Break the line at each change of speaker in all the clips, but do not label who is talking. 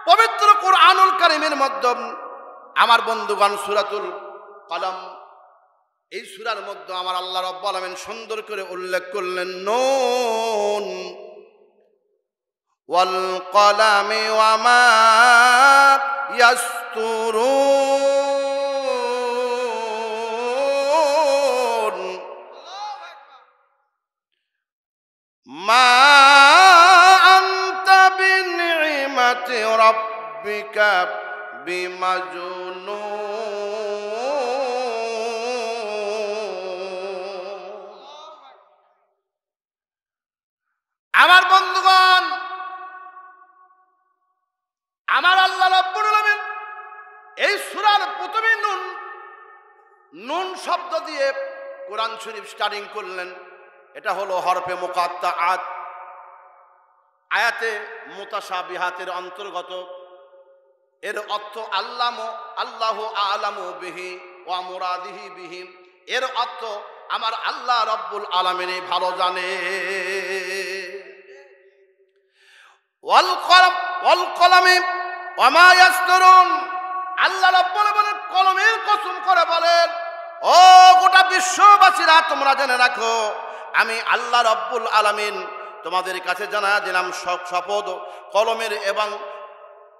পবিত্র কুরআনুল কারীমের মধ্যে আমার বন্ধুগণ সূরাতুল কলম, এই সূরার মধ্যে আমার আল্লাহ রাব্বুল আলামিন সুন্দর করে উল্লেখ করলেন, নুন ওয়াল কলামি ওয়া মা ইয়াসতুরুন মা আনতা বিনি'মাতি রাব্বিকা বিমাজনুন। আমার বন্ধুগণ, আমার আল্লাহ রাব্বুল আলামিন এই সূরার প্রথমে নুন শব্দ দিয়ে কোরআন শরীফ স্টার্টিং করলেন। এটা হলো হরফে মুকাত্তাআত, আয়াতে মুতাশাবিহাতের অন্তর্গত। এর অর্থ আল্লাহু আ'লামু বিহি ওয়া মুরাদিহি বিহি, এর অর্থ আমার আল্লাহ রাব্বুল আলামিনই ভালো জানে। ওয়াল কলামি ওয়া মা ইয়াসতুরুন, আল্লাহ রাব্বুল আলামিন কলমের কসম করে বলেন, ও গোটা বিশ্ববাসীরা তোমরা জেনে রাখো, আমি আল্লাহ রাব্বুল আলামিন তোমাদের কাছে জানা দিলাম শপথ কলমের, এবং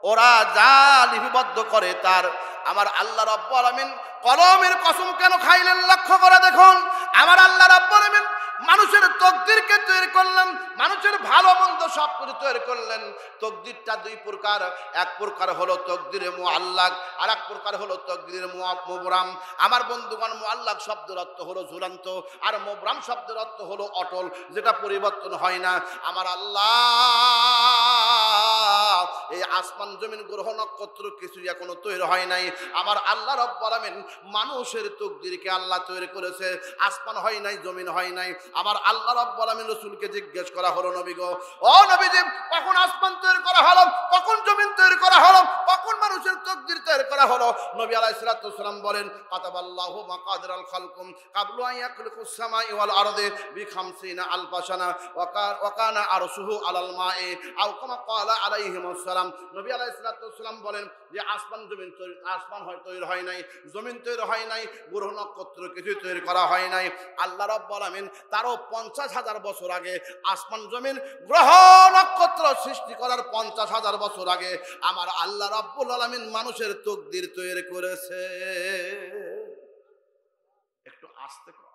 ওরা যা লিপিবদ্ধ করে তার। আমার আল্লাহ রাব্বুল আলামিন কলমের কসম কেন খাইলেন লক্ষ্য করে দেখুন। আমার আল্লাহ রাব্বুল আলামিন মানুষের তকদিরকে তৈরি করলেন, মানুষের ভালো মন্দ সব কিছু তৈরি করলেন। তকদিরটা দুই প্রকার, এক প্রকার হলো তকদিরে মুআল্লাক, আর এক প্রকার হলো তকদিরে মুবরাম। আমার বন্ধুগণ, মুআল্লাক শব্দের অর্থ হলো ঝুলন্ত, আর মুবরাম শব্দের অর্থ হলো অটল, যেটা পরিবর্তন হয় না। আমার আল্লাহ এই আসমান জমিন গ্রহ নক্ষত্র কিছু এখনো তৈরি হয় নাই। আমার আল্লাহ রাব্বুল আলামিন মানুষের তকদিরকে আল্লাহ তৈরি করেছে। আসমান হয় নাই, জমিন হয় নাই। আমার আল্লাহ রাব্বুল আলামিন রাসূলকে জিজ্ঞেস করা হলো, নবী গো, ও নবীজি, কখন আসমান তৈরি করা হলো, কখন জমিন তৈরি করা হলো, কখন মানুষের তকদির তৈরি করা হলো? নবী আলাইহিস সালাতু ওয়াস সালাম বলেন, কাতাবাল্লাহু মাকাদিরাল খালকুম ক্বাবলা আন ইয়াখলুকুস সামাই ওয়াল আরদি বি50 আলফা সানা ওয়া কানা আরশুহু আলাল মাই আও কামা ক্বালা আলাইহিমুস সালাম। নবী আলাইহিস সালাতু ওয়াস সালাম বলেন যে আসমান জমিন আসমান তৈরি হয় নাই, জমিন তৈরি হয় নাই, গ্রহ নক্ষত্র কিছু তৈরি করা হয় নাই। আল্লাহ রাব্বুল আলামিন তারও 50,000 বছর আগে আসমান জমিন গ্রহ নক্ষত্র সৃষ্টি করার 50,000 বছর আগে আমার আল্লাহ রাব্বুল আলামিন মানুষের তকদির তৈরি করেছে। একটু আস্তে কর,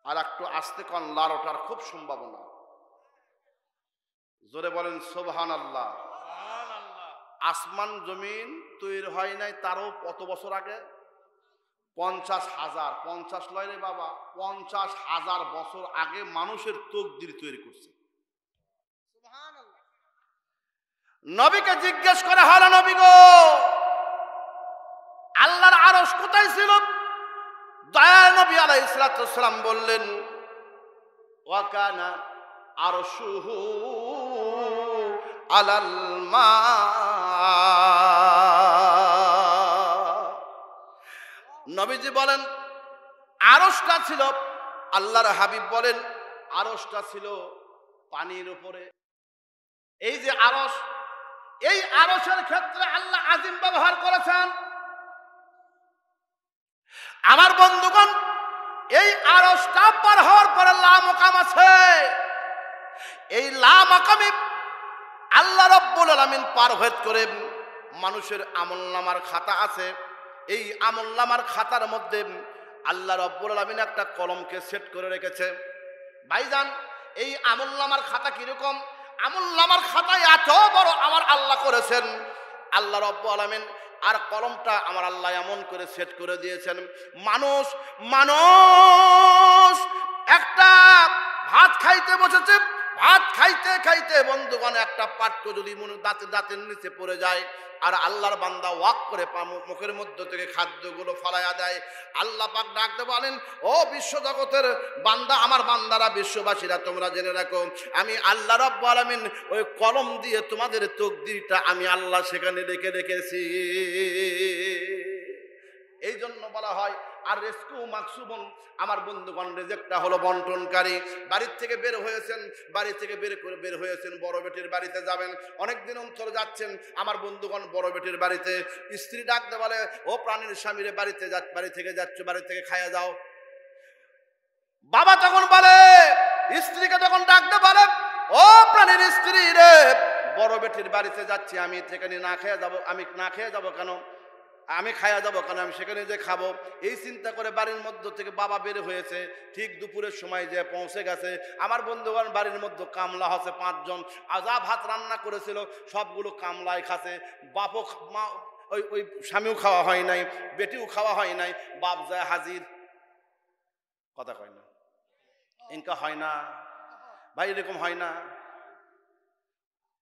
আর একটু আস্তে কর, লারোটার খুব সম্ভাবনা। জোরে বলেন সুবহানাল্লাহ। আসমান জমিন তৈরি হয় নাই তারও কত বছর আগে? 50,000, 50 লয় রে বাবা, 50,000 বছর আগে মানুষের তকদির তৈরি করছে। নবীকে জিজ্ঞেস করা হলো, নবী গো, আল্লাহর আরশ কোথায় ছিল? দয়ার নবী আলাইহিস সালাতু ওয়াস সালাম বললেন, ওয়া কানা আরশুহু আলাল মা। নবীজি বলেন আরশটা ছিল, আল্লাহর হাবিব বলেন আরশটা ছিল পানির উপরে। এই যে আরশ, এই আরশের ক্ষেত্রে আল্লাহ আজিম ব্যবহার করেছেন। আমার বন্ধুগণ, এই আরশটা পার হওয়ার পরে লা মাকাম আছে। এই লা মাকামে আল্লাহ রাব্বুল আলামিন পারভেদ করে মানুষের আমলনামার খাতা আছে। এই আমলনামার খাতার মধ্যে আল্লাহ রাব্বুল আলামিন একটা কলমকে সেট করে রেখেছে। ভাইজান, এই আমলনামার খাতা কিরকম? আমলনামার খাতায় এত বড় আমার আল্লাহ করেছেন আল্লাহ রাব্বুল আলামিন, আর কলমটা আমার আল্লাহ এমন করে সেট করে দিয়েছেন, মানুষ একটা ভাত খাইতে বসেছে, ভাত খাইতে খাইতে বন্ধুগণ একটা পাত্র যদি দাঁতের নিচে পড়ে যায়, আর আল্লাহর বান্দা ওয়াক করে মুখের মধ্য থেকে খাদ্যগুলো ফালাইয়া দেয়, আল্লাহ পাক ডাকতে বলেন, ও বিশ্ব জগতের বান্দা, আমার বান্দারা, বিশ্ববাসীরা, তোমরা জেনে রাখো, আমি আল্লাহ রাব্বুল আলামিন ওই কলম দিয়ে তোমাদের তকদিরটা আমি আল্লাহ সেখানে রেখে রেখেছি। এই জন্য বলা হয় আর রেস্কু মাকসুবন, আমার বন্ধুগণ রেজেকটা হলো বন্টনকারী। বাড়ির থেকে বের হয়েছেন, বাড়ি থেকে বের হয়েছেন, বড় বেটির বাড়িতে যাবেন, অনেকদিন অন্তর যাচ্ছেন, আমার বন্ধুগণ বড় বেটির বাড়িতে স্ত্রী ডাকতে বলে, ও প্রাণীর স্বামীর বাড়িতে বাড়ি থেকে যাচ্ছ, বাড়ি থেকে খাইয়া যাও। বাবা তখন বলে, স্ত্রীকে তখন ডাকতে বলে, ও প্রাণীর স্ত্রী রে, বড় বেটির বাড়িতে যাচ্ছি, আমি সেখানে না খেয়ে যাবো, আমি না খেয়ে যাবো কেন, আমি খাইয়া যাবো কেন, আমি সেখানে যে খাবো। এই চিন্তা করে বাড়ির মধ্য থেকে বাবা বের হয়েছে, ঠিক দুপুরের সময় যে পৌঁছে গেছে। আমার বন্ধুগণ বাড়ির মধ্যে কামলা হচ্ছে 5 জন, যা ভাত রান্না করেছিল সবগুলো কামলায় খাচ্ছে। বাপও ওই স্বামীও খাওয়া হয় নাই, বেটিও খাওয়া হয় নাই। বাপ যায় হাজির, কথা কয় না, ইনকা হয় না ভাই, এরকম হয় না।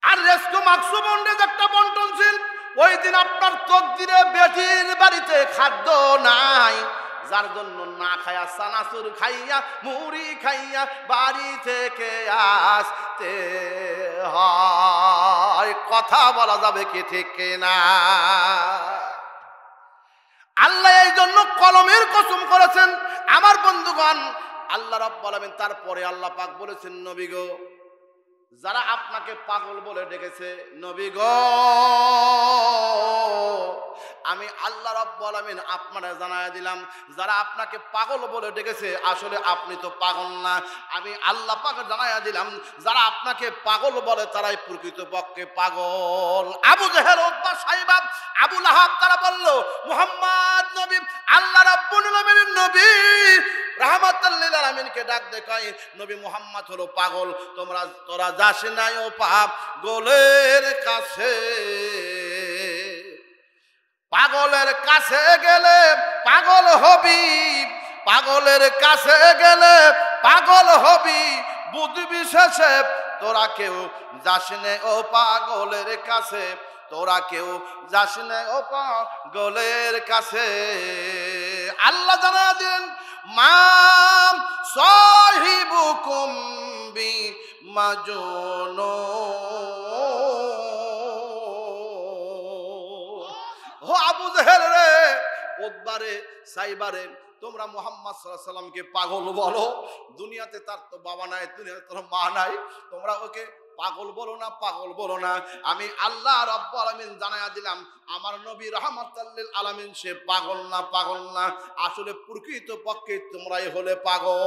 আর রেস্কু মাকসুবন একটা বন্টনশীল, ওই দিন আপনার তকদিরে বেটির বাড়িতে খাদ্য নাই, যার জন্য না খাইয়া সানাসুর খাইয়া মুড়ি খাইয়া বাড়ি থেকে আসতে হয়। কথা বলা যাবে কি ঠিক না? আল্লাহ এই জন্য কলমের কসম করেছেন। আমার বন্ধুগণ, আল্লাহ রাব্বুল আলামিন তারপরে আল্লাহ পাক বলেছেন, নবী গো, যারা আপনাকে পাগল বলে ডেকেছে, নবী গো, আমি আল্লাহ রাব্বুল আলামিন আপনারা জানায় দিলাম, যারা আপনাকে পাগল বলে ডেকেছে আসলে আপনি তো পাগল না। আমি আল্লাহ পাক জানায় দিলাম, যারা আপনাকে পাগল বলে তারাই প্রকৃতপক্ষে পাগল। আবু জেহেল, উতবা, সাইবা, আবু লাহাব তারা বলল, মুহাম্মদ নবী, আল্লাহ রাব্বুল আলামিনের নবী রাহমাতাল লিল আলামিনকে ডাক দেখায়, নবী মুহাম্মদ হলো পাগল, তোরা যাস নাই ও পাগলের কাছে। পাগলের কাছে গেলে পাগল হবি, পাগলের কাছে গেলে পাগল হবি, বুঝবি শেষে তোরা কেউ যাস নে ও পাগলের কাছে, তোরা কেউ যাস নে ও পাগলের কাছে। আল্লাহ জানা দেন, মা সাহিবুকুম বি মাজনুন। ও আবু জেহেল রে, উতবা রে, সাইবা রে, তোমরা মুহাম্মদ সাল্লাল্লাহু আলাইহি সাল্লামকে পাগল বলো, দুনিয়াতে তার তো বাবা নাই, দুনিয়াতে তোর মা নাই, তোমরা ওকে পাগল বলো না, পাগল বলো না। আমি আল্লাহ রাব্বুল আলামিন জানায়া দিলাম, আমার নবী রাহমাতাল লিল আলামিন সে পাগল না, পাগল না, আসলে প্রকৃত পক্ষে তোমরাই হলে পাগল।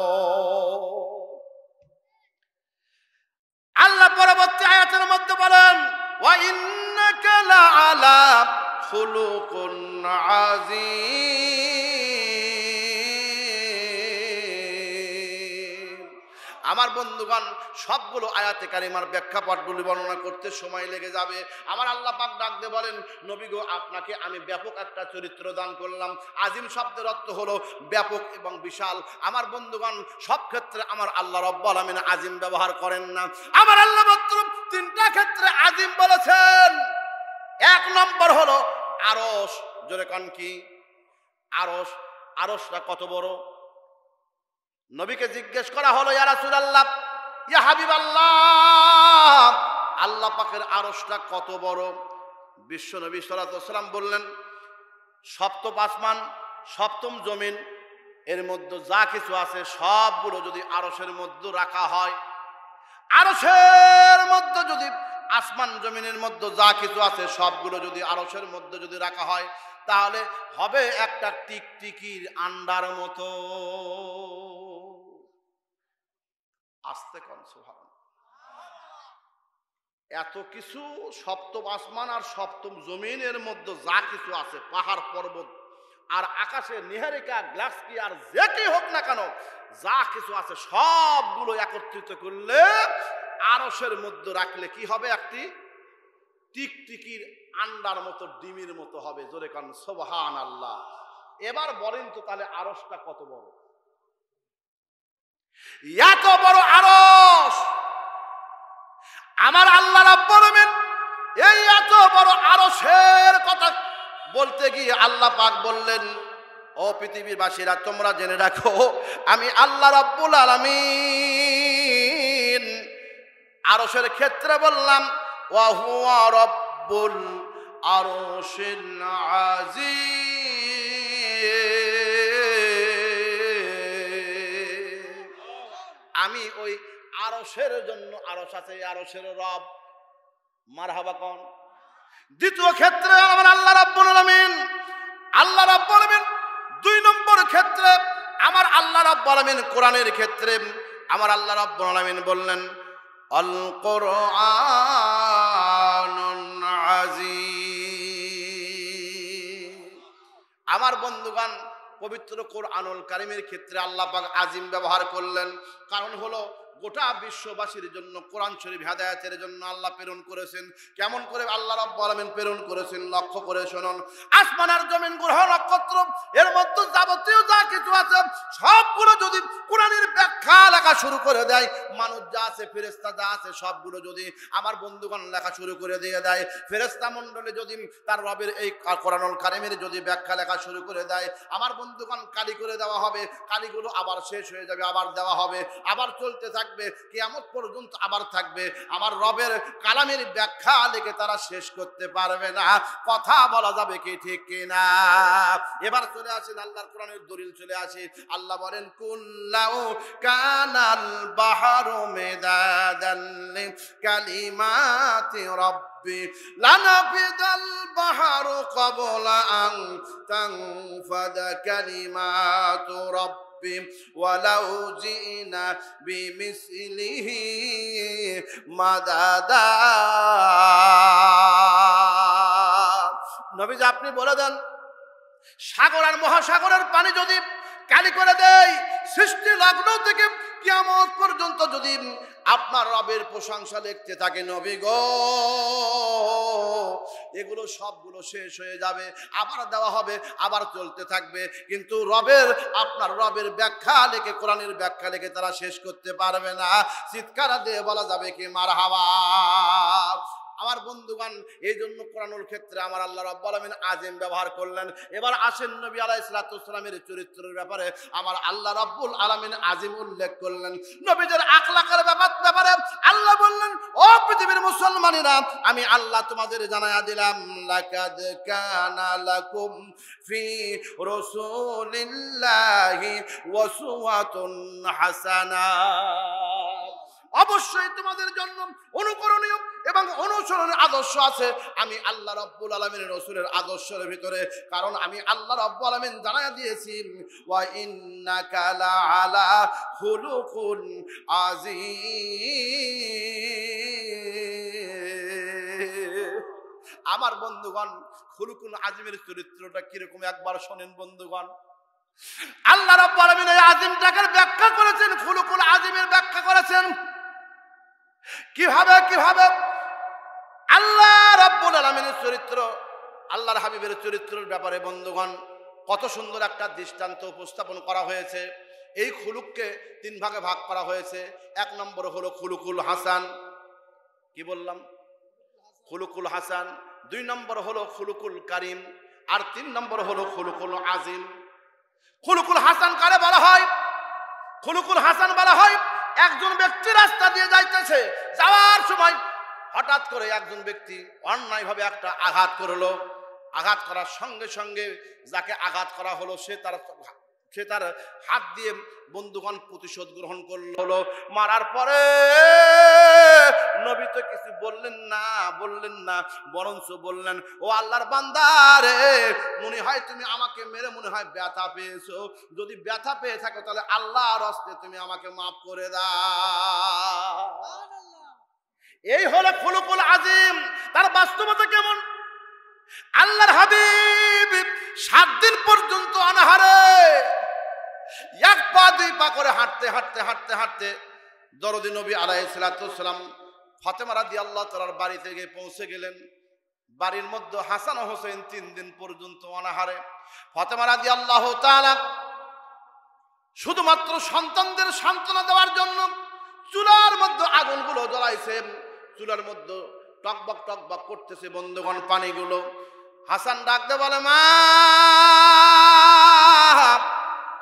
আল্লাহ পরবর্তী আয়াতের মধ্যে বলেন, ওয়া ইন্নাকা লাআলা খুলুকুন আযীম। আমার বন্ধুগণ, সবগুলো আয়াতে কারিমার ব্যাখ্যা পাঠগুলি বর্ণনা করতে সময় লেগে যাবে। আমার আল্লাহ পাক ডাক দিয়ে বলেন, নবী গো, আপনাকে আমি ব্যাপক একটা চরিত্র দান করলাম। আজিম শব্দের অর্থ হলো ব্যাপক এবং বিশাল। আমার বন্ধুগণ, সব ক্ষেত্রে আমার আল্লাহ রাব্বুল আলামিন আজিম ব্যবহার করেন না। আমার আল্লাহ মাত্র 3টা ক্ষেত্রে আজিম বলেছেন। 1 নম্বর হলো আরশ। জোরে কান কি? আরশ। আরশটা কত বড়? নবীকে জিজ্ঞেস করা হলো, ইয়া রাসূলুল্লাহ, ইয়া হাবিবাল্লাহ, আল্লাহ পাকের আরশটা কত বড়? বিশ্ব নবী সাল্লাল্লাহু আলাইহি ওয়াসাল্লাম বললেন, সপ্তম আসমান, সপ্তম জমিন, এর মধ্যে যা কিছু আছে সবগুলো যদি আরশের মধ্যে রাখা হয়, আরশের মধ্যে যদি, আসমান জমিনের মধ্যে যা কিছু আছে সবগুলো যদি আরশের মধ্যে যদি রাখা হয়, তাহলে হবে একটা টিকটিকির আন্ডার মতো। আস্তে কোন সুবহানাল্লাহ। এত কিছু সপ্তম আসমান আর সপ্তম জমিনের মধ্যে যা কিছু আছে, পাহাড় পর্বত আর আকাশে নিহারিকা, গ্যালাক্সি আর যে কি হোক না কেন, যা কিছু আছে সবগুলো একত্রিত করলে আরশের মধ্যে রাখলে কি হবে? একটি টিকটিকির আন্ডার মতো, ডিমের মতো হবে। জোরে কান সুবহানাল্লাহ। এবার বলেন তো, তাহলে আরশটা কত বড়? এত বড় আরশ আমার আল্লাহ রাব্বুল আলামিন এই এত বড় আরশের কথা বলতে গিয়ে আল্লাহ পাক বললেন, ও পৃথিবীর বাসীরা, তোমরা জেনে রাখো, আমি আল্লাহ রাব্বুল আলামিন আরশের ক্ষেত্রে বললাম, ওয়া হুয়া রাব্বুল আরশিল আযীম। আমি ওই আরশের জন্য, আরশ আছে, আরশের রব, মারহাবা কোন। দ্বিতীয় ক্ষেত্রে আমার আল্লাহ রাব্বুল আলামিন, আল্লাহ রাব্বুল আলামিন 2 নম্বর ক্ষেত্রে আমার আল্লাহ রাব্বুল আলামিন কোরআনের ক্ষেত্রে আমার আল্লাহ রাব্বুল আলামিন বললেন আল কোরআনুন আযীম। আমার বন্ধুগণ, পবিত্র কোরআনুল কারীমের ক্ষেত্রে আল্লাহ পাক আজিম ব্যবহার করলেন, কারণ হলো গোটা বিশ্ববাসীর জন্য কোরআন শরীফ হেদায়েতের জন্য আল্লাহ প্রেরণ করেছেন। কেমন করে আল্লাহ রাব্বুল আলামিন প্রেরণ করেছেন লক্ষ্য করে শুনুন। আসমান আর জমিন, গ্রহ নক্ষত্র, এর মধ্যে যাবতীয় যা কিছু আছে সবগুলো যদি কোরআনের ব্যাখ্যা লেখা শুরু করে দেয়, মানুষ যা আছে, ফেরেশতা যা আছে, সবগুলো যদি আমার বন্ধুগণ লেখা শুরু করে দিয়ে দেয়, ফেরেশতা মণ্ডলী যদি তার রবের এই কোরআনুল কারীমের যদি ব্যাখ্যা লেখা শুরু করে দেয়, আমার বন্ধুগণ কালি করে দেওয়া হবে, কালিগুলো আবার শেষ হয়ে যাবে, আবার দেওয়া হবে, আবার চলতে থাকবে, কিয়ামত পর্যন্ত আবার থাকবে। আমার রবের কালামের ব্যাখ্যা লিখে তারা শেষ করতে পারবে না। কথা বলা যাবে কি ঠিক কিনা? এবার চলে আসেন আল্লাহর কোরআনের দলিল চলে আসে। আল্লাহ বলেন কুল্লাউ কানাল বাহরু মিদাদান লিকালিমাতি রাব্বি লানাফিদাল বাহরু ক্বাবলা আন তানফাদা কালিমাতু রাব্বি ওয়ালাউ জিনা বিমিসলিহি মাদাদা। নবীজি আপনি বলে দেন, সাগর আর মহাসাগরের পানি যদি কালি করে দেয়, সৃষ্টি লগ্ন থেকে কিয়ামত পর্যন্ত যদি আপনার রবের প্রশংসা লিখতে থাকে নবী গো, এগুলো সবগুলো শেষ হয়ে যাবে, আবার দেওয়া হবে, আবার চলতে থাকবে, কিন্তু রবের, আপনার রবের ব্যাখ্যা লিখে, কোরআনের ব্যাখ্যা লিখে তারা শেষ করতে পারবে না। চিৎকার দিয়ে বলা যাবে কি মারহাবা। আমার বন্ধুগণ, এই জন্য কোরআনুল ক্ষেত্রে আমার আল্লাহ রাব্বুল আলামিন আযীম ব্যবহার করলেন। এবার আসেন নবী আলাইহিস সালাতু ওয়াস সালামের চরিত্রের ব্যাপারে আমার আল্লাহ রাব্বুল আলামিন আযীম উল্লেখ করলেন। নবীদের আখলাকের ব্যাপারে আল্লাহ বললেন, ও পৃথিবীর মুসলমানেরা, আমি আল্লাহ তোমাদের জানায়া দিলাম, লাকাদ কানা লাকুম ফি রাসূলিল্লাহি উসওয়াতুন হাসানাহ। অবশ্যই তোমাদের জন্য অনুকরণীয় এবং অনুসরণের আদর্শ আছে আমি আল্লাহ রাব্বুল আলামিনের রাসূলের আদর্শের ভিতরে। কারণ আমি আল্লাহ রাব্বুল আলামিন জানায়া দিয়েছি, ওয়া ইন্নাকা লাআলা খুলুকুন আযীম। আমার বন্ধুগণ, খুলুকুল আযীমের চরিত্রটা কিরকম একবার শোনেন বন্ধুগণ। আল্লাহ রাব্বুল আলামিন এই আযীমটাকে ব্যাখ্যা করেছেন, খুলুকুল আযীমের ব্যাখ্যা করেছেন কিভাবে আল্লাহ রাব্বুল আলামিনের চরিত্র, আল্লাহর হাবিবের চরিত্রের ব্যাপারে বন্ধুগণ কত সুন্দর একটা দৃষ্টান্ত উপস্থাপন করা হয়েছে। এই খুলুককে 3 ভাগে ভাগ করা হয়েছে। 1 নম্বর হলো খুলুকুল হাসান, কি বললাম? খুলুকুল হাসান। 2 নম্বর হলো খুলুকুল কারিম, আর 3 নম্বর হলো খুলুকুল আযীম। খুলুকুল হাসান কারে বলা হয়? খুলুকুল হাসান বলা হয় একজন ব্যক্তি রাস্তা দিয়ে যাইতেছে, যাওয়ার সময় হঠাৎ করে একজন ব্যক্তি অন্যায়ভাবে একটা আঘাত করলো। আঘাত করার সঙ্গে সঙ্গে যাকে আঘাত করা হলো সে তার হাত দিয়ে বন্ধুগণ প্রতিশোধ গ্রহণ করলো। মারার পরে নবী তো কিছু বললেন না, বরঞ্চ বললেন, ও আল্লাহর বান্দা রে, মনে হয় তুমি আমাকে মেরে মনে হয় ব্যথা পেয়েছো। যদি ব্যথা পেয়ে থাকো তাহলে আল্লাহর হস্তে তুমি আমাকে মাফ করে দাও। এই হলো খুলুকুল আযীম। তার বাস্তবতা কেমন? আল্লাহর হাবিব 7 দিন পর্যন্ত অনাহারে 1 পা 2 পা করে হাঁটতে দরদি নবী আলাইহিস সালাতু ওয়াস সালাম ফাতেমা রাদিয়াল্লাহু তাআলার বাড়িতে গিয়ে পৌঁছে গেলেন। বাড়ির মধ্যে হাসান ও হোসেন 3 দিন পর্যন্ত অনাহারে। ফাতেমা রাদিয়াল্লাহু তাআলা শুধুমাত্র সন্তানদের সান্ত্বনা দেওয়ার জন্য চুলার মধ্যে আগুনগুলো জ্বলাইছেন। চুলার মধ্যে টকবক করতেছে বন্ধুগণ পানিগুলো। হাসান ডাকতে বলে, মা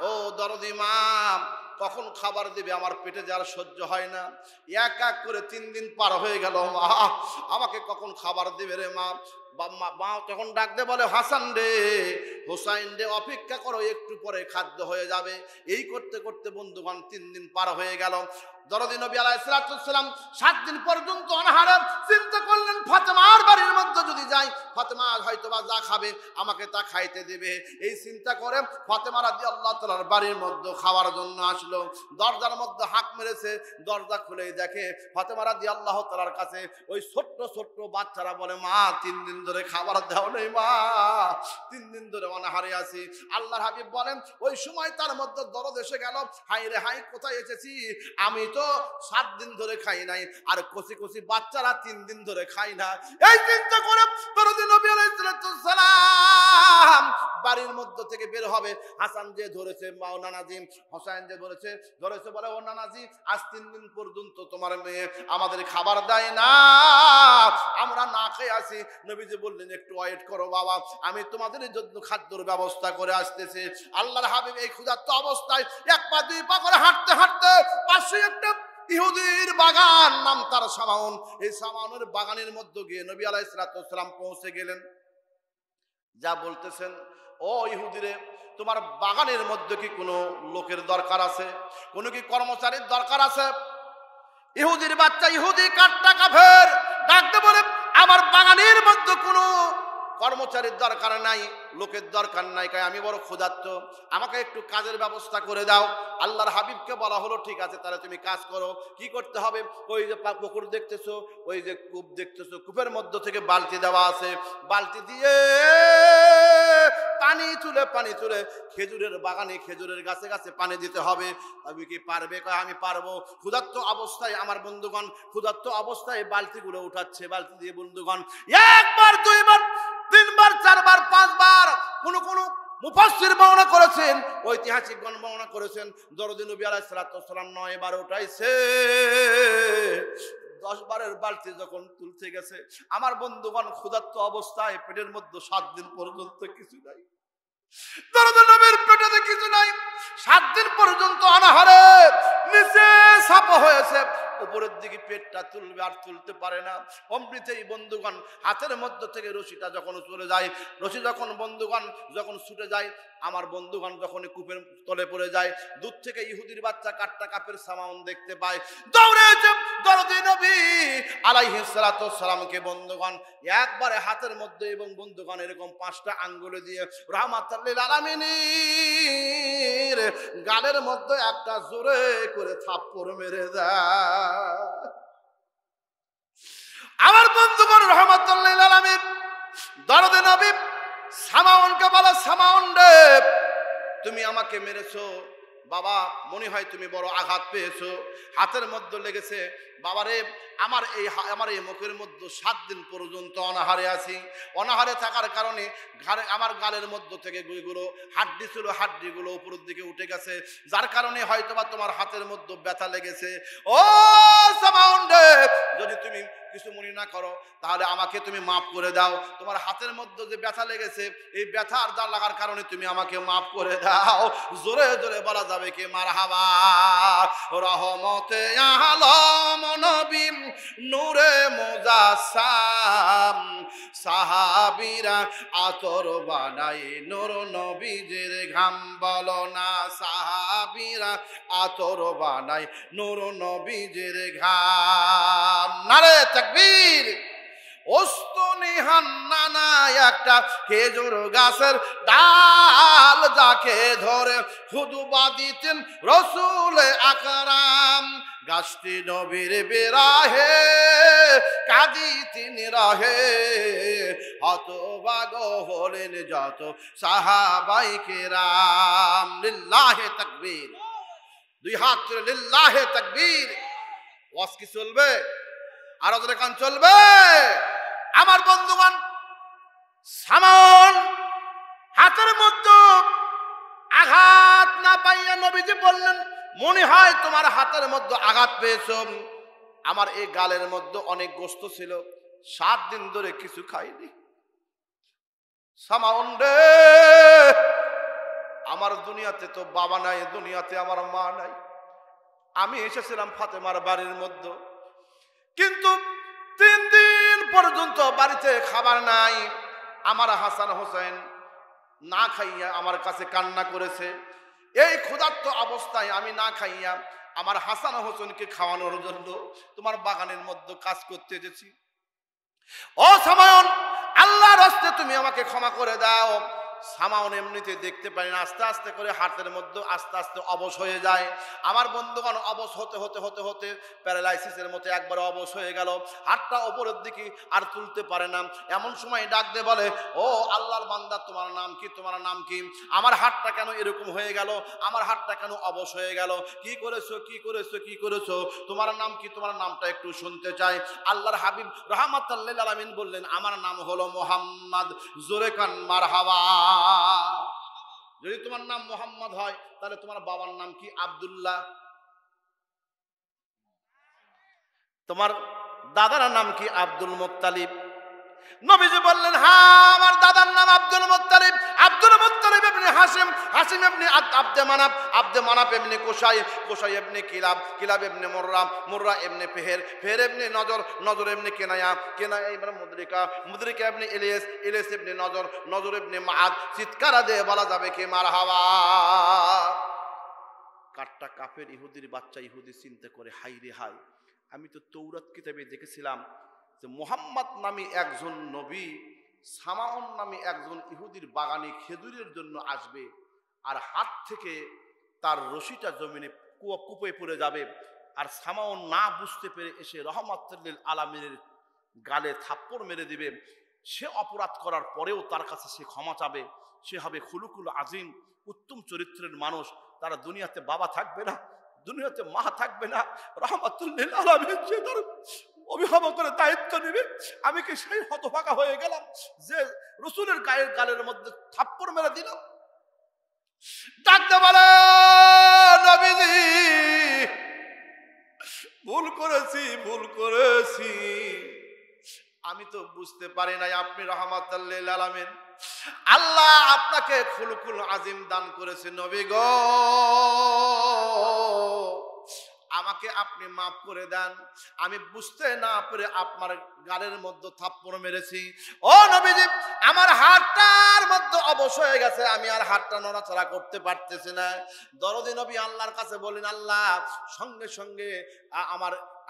ও দরদি মা, কখন খাবার দিবে, আমার পেটে যার সহ্য হয় না। এক এক করে 3 দিন পার হয়ে গেল, মা আমাকে কখন খাবার দিবে রে মা। মা তখন ডাক দে বলে, হাসান রে, হোসাইন রে, অপেক্ষা করো, একটু পরে খাদ্য হয়ে যাবে। এই করতে করতে বন্ধুগণ 3 দিন পার হয়ে গেল। দরদি নবী আলাইহিস সালাম 7 দিন পর্যন্ত অনাহারে চিন্তা করলেন, ফাতেমার বাড়ির মধ্যে যদি যাই, ফাতেমা হয়তো বা যা খাবে আমাকে তা খাইতে দেবে। এই চিন্তা করে ফাতেমা রাদিয়াল্লাহু তাআলার বাড়ির মধ্যে খাওয়ার জন্য আসলো। দরজার মধ্যে হাঁক মেরেছে, দরজা খুলেই দেখে ফাতেমা রাদিয়াল্লাহু তাআলার কাছে ওই ছোট্ট ছোট্ট বাচ্চারা বলে, মা 3 দিন ধরে খাবার দাও নেই মা, 3 দিন ধরে অনাহারে আছি। আল্লাহর হাবিব বলেন, ওই সময় তার মধ্যে দরদ এসে গেল, হাই রে হাই, কোথায় এসেছি, আমি তো 7 দিন ধরে খাই নাই, আর কচি কচি বাচ্চারা 3 দিন ধরে খাই না। এই চিন্তা করে দরদি নবী আলাইহিস সালাম বাড়ির মধ্য থেকে বের হবে। হাসান যে ধরেছে, মা ও নানাজি, হোসেন যে ধরেছে বলে, ও নানাজি, আজ 3 দিন পর্যন্ত তোমার মেয়ে আমাদের খাবার দেয় না, আমরা না খেয়ে আসি। নবীজি বললেন, একটু ওয়েট করো বাবা, আমি তোমাদের জন্য খাদ্যের ব্যবস্থা করে আসতেছি। আল্লাহর হাবিব এই ক্ষুধার্ত অবস্থায় 1 পা 2 পা করে হাঁটতে হাঁটতে পাশে একটা ইহুদির বাগান, নাম তার সামাউন, এই সামাউনের বাগানের মধ্যে গিয়ে নবী আলাইহিস সালাম পৌঁছে গেলেন। যা বলতেছেন, ও ইহুদিরে, তোমার বাগানের মধ্যে কি কোনো লোকের দরকার আছে, কোনো কি কর্মচারীর দরকার আছে? ইহুদির বাচ্চা, ইহুদি কাট্টা কাফের, ডাকতে বলে, আমার বাগানের মধ্যে কোনো কর্মচারীর দরকার নাই, লোকের দরকার নাই, কাই আমি বড় ক্ষুধার্ত, আমাকে একটু কাজের ব্যবস্থা করে দাও। আল্লাহর হাবিবকে বলা হলো, ঠিক আছে, তাহলে তুমি কাজ করো। কি করতে হবে? ওই যে পুকুর দেখতেছো, ওই যে কূপ দেখতেছো, কূপের মধ্য থেকে বালতি দেওয়া আছে, বালতি দিয়ে পানি তুলে খেজুরের বাগানে, খেজুরের গাছে গাছে পানি দিতে হবে। তুমি কি পারবে? কয়, আমি পারবো। ক্ষুধার্ত অবস্থায় আমার বন্ধুগণ, ক্ষুধার্ত অবস্থায় বালতিগুলো উঠাচ্ছে, বালতি দিয়ে বন্ধুগণ 1 বার 2 বার 3 বার 4 বার 5 বার, কোন মুফাসসির বর্ণনা করেছেন, ঐতিহাসিকগণ বর্ণনা করেছেন, দরদি নবী আলাইহিস সালাম 9 বার উঠাইছে। 10 বারের বালতি যখন তুলতে গেছে, আমার বন্ধুগণ ক্ষুধার্ত অবস্থায় পেটের মধ্যে 7 দিন পর্যন্ত কিছু নাই, দরদি নবীর পেটে কিছু নাই, 7 দিন পর্যন্ত অনাহারে, নিচে ছাপা হয়েছে, উপরের দিকে পেটটা তুলবে আর তুলতে পারে না। অমৃতেই বন্ধুগণ হাতের মধ্য থেকে রশিটা যখন চলে যায়, রশি যখন বন্ধুগণ যখন ছুটে যায়, আমার বন্ধুগণ যখন কূপের তলে পড়ে যায়, দূর থেকে ইহুদির বাচ্চা কাট্টা কাপের সামাউন দেখতে পায়, দৌড়ে এসে দরদি নবী আলাইহিস সালামকে বন্ধুগণ একবারে হাতের মধ্যে এবং বন্ধুগণ এরকম 5টা আঙ্গুলে দিয়ে রাহমাতুল লিল আলামিনের গালের মধ্যে একটা জোরে করে থাপ্পড় মেরে দেয়। আমার বন্ধুগণ রাহমাতুল লিল আলামিন দরদি নবী সামাউনকে বলে, সামাউন রে, তুমি আমাকে মেরেছো বাবা, মনে হয় তুমি বড় আঘাত পেয়েছো, হাতের মধ্যে লেগেছে। বাবারে, আমার এই মুখের মধ্যে 7 দিন পর্যন্ত অনাহারে আছি, অনাহারে থাকার কারণে আমার গালের মধ্য থেকে গুলো হাড্ডি ছিল, হাড্ডিগুলো উপরের দিকে উঠে গেছে, যার কারণে হয়তোবা তোমার হাতের মধ্যে ব্যথা লেগেছে। ও সামাউন রে, যদি তুমি কিছু মনে না করো তাহলে আমাকে তুমি মাফ করে দাও, তোমার হাতের মধ্যে যে ব্যথা লেগেছে, এই ব্যথার দাগ লাগার কারণে তুমি আমাকে মাফ করে দাও। জোরে জোরে বলা যাবে কি মারহাবা। রহমতে আলম নবী নূরে মুজাসসাম, সাহাবীরা আতর বানাই নূর নবীজির ঘাম, বলো না সাহাবীরা আতর বানাই নূর নবীজির ঘাম। নারে তাকবীর। ওস্তনি হান্নানা একটা খেজুর গাছের ডাল, যাকে ধরে খুতবা দিতেন রাসূল আকরাম, গাছটি নবীর বিরহে কাঁদিতেন রহে, হতভাগ হলেন যত সাহাবায়ে কেরাম। লিল্লাহে তাকবীর। 2 হাত তুলে লিল্লাহে তাকবীর। ওয়াজ কি চলবে? আরো জোরে কান চলবে? আমার বন্ধুগণ, সামাউন হাতের মধ্যে আঘাত না পাইয়া নবীজি বললেন, মনে হয় তোমার হাতের মধ্যে আঘাত পেয়েছ, আমার এই গালের মধ্যে অনেক গোশত ছিল, 7 দিন ধরে কিছু খাইনি। সামাউন রে, আমার দুনিয়াতে তো বাবা নাই, দুনিয়াতে আমার মা নাই। আমি এসেছিলাম ফাতেমার বাড়ির মধ্যে, কিন্তু 3 দিন পর্যন্ত বাড়িতে খাবার নাই। আমার হাসান হোসেন না খাইয়া আমার কাছে কান্না করেছে। এই ক্ষুধার্ত অবস্থায় আমি না খাইয়া আমার হাসান হোসেনকে খাওয়ানোর জন্য তোমার বাগানের মধ্যে কাজ করতে এসেছি। ও সামায়ন, আল্লাহর রাস্তায় তুমি আমাকে ক্ষমা করে দাও। সামাউন এমনিতে দেখতে পারি না, আস্তে আস্তে করে হাতের মধ্যে আস্তে আস্তে অবশ হয়ে যায়। আমার বন্ধুগণ অবশ হতে হতে হতে হতে প্যারালাইসিসের মতো একবার অবশ হয়ে গেল, হাতটা ওপরের দিকে আর তুলতে পারে না। এমন সময় ডাক দিয়ে বলে, ও আল্লাহর বান্দা, তোমার নাম কি? তোমার নাম কি? আমার হাতটা কেন এরকম হয়ে গেল? আমার হাতটা কেন অবশ হয়ে গেল? কি করেছো, কি করেছো, কি করেছো? তোমার নাম কি? তোমার নামটা একটু শুনতে চাই। আল্লাহর হাবিব রাহমাতুল লিল আলামিন বললেন, আমার নাম হলো মুহাম্মদ। জোরে কান মারহাবা। যদি তোমার নাম মোহাম্মদ হয়, তাহলে তোমার বাবার নাম কি? আব্দুল্লাহ। তোমার দাদার নাম কি? Abdul Muttalib. নবীজি বললেন, হ্যাঁ, আমার দাদার নাম আব্দুল মুত্তালিব। আব্দুল মুত্তালিব ইবনে হাশিম, হাশিম ইবনে আব্দে মানাফ, আব্দে মানাফ ইবনে কুসাই, কুসাই ইবনে কিলাব, কিলাব ইবনে মুররা, মুররা ইবনে ফিহর, ফিহর ইবনে নজর, নজর ইবনে কেনায়া, কেনায়া ইবনে মুদরিকা, মুদরিকা ইবনে ইলিয়াস, ইলিয়াস ইবনে নজর, নজর ইবনে মাআদ। চিৎকার দিয়ে বলা যাবে কি মারহাবা। কাটটা কাফের ইহুদির বাচ্চা ইহুদি চিন্তা করে, হাই রে হাই, আমি তো তৌরাত কিতাবে দেখেছিলাম যে মুহাম্মদ নামে একজন নবী সামাউন নামে একজন ইহুদির বাগানে খেজুরের জন্য আসবে, আর হাত থেকে তার রশিটা জমিনে কূপে পড়ে যাবে, আর সামাউন না বুঝতে পেরে এসে রহমাতুল লিল আলামিনের গালে থাপ্পড় মেরে দিবে। সে অপরাধ করার পরেও তার কাছে সে ক্ষমা চাবে। সে হবে খুলুকুল আজিম, উত্তম চরিত্রের মানুষ। তারা দুনিয়াতে বাবা থাকবে না, দুনিয়াতে মা থাকবে না, রহমাতুল লিল আলামিন সে তার অভিভাবকের দায়িত্ব নেবে। আমি কি সেই হতভাগা হয়ে গেলাম যে রসুলের গায়ের গালের মধ্যে থাপ্পড় মেরে দিলাম? ডাকতে বলে, নবীজি ভুল করেছি, ভুল করেছি, আমি তো বুঝতে পারি নাই আপনি রহমাতুল লিল আলামিন। আল্লাহ আপনাকে খুলুকুল আজিম দান করেছে নবী গো, আমাকে আপনি মাফ করে দেন। আমি বুঝতে না পেরে আপনার গালের মধ্যে থাপ্পড় মেরেছি। ও নবীজি, আমার হাতটার মধ্যে অবশ হয়ে গেছে, আমি আর হাতটা নড়াচড়া করতে পারতেছি না। দরদি নবী আল্লাহর কাছে বলেন, আল্লাহ সঙ্গে সঙ্গে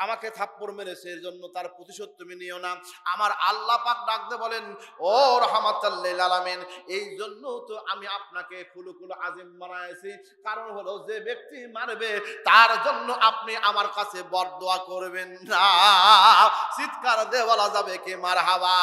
আমাকে থাপ্পড় মেরেছে, এর জন্য তার প্রতিশোধ তুমি নিও না। আমার আল্লাহ পাক ডাকতে বলেন, ও রাহমাতুল লিল আলামিন, এই জন্য তো আমি আপনাকে খুলুকুল আজিম বানাইছি। কারণ হলো, যে ব্যক্তি মারবে তার জন্য আপনি আমার কাছে বরদোয়া করবেন না। চিৎকার দিয়ে বলা যাবে কি মারহাবা।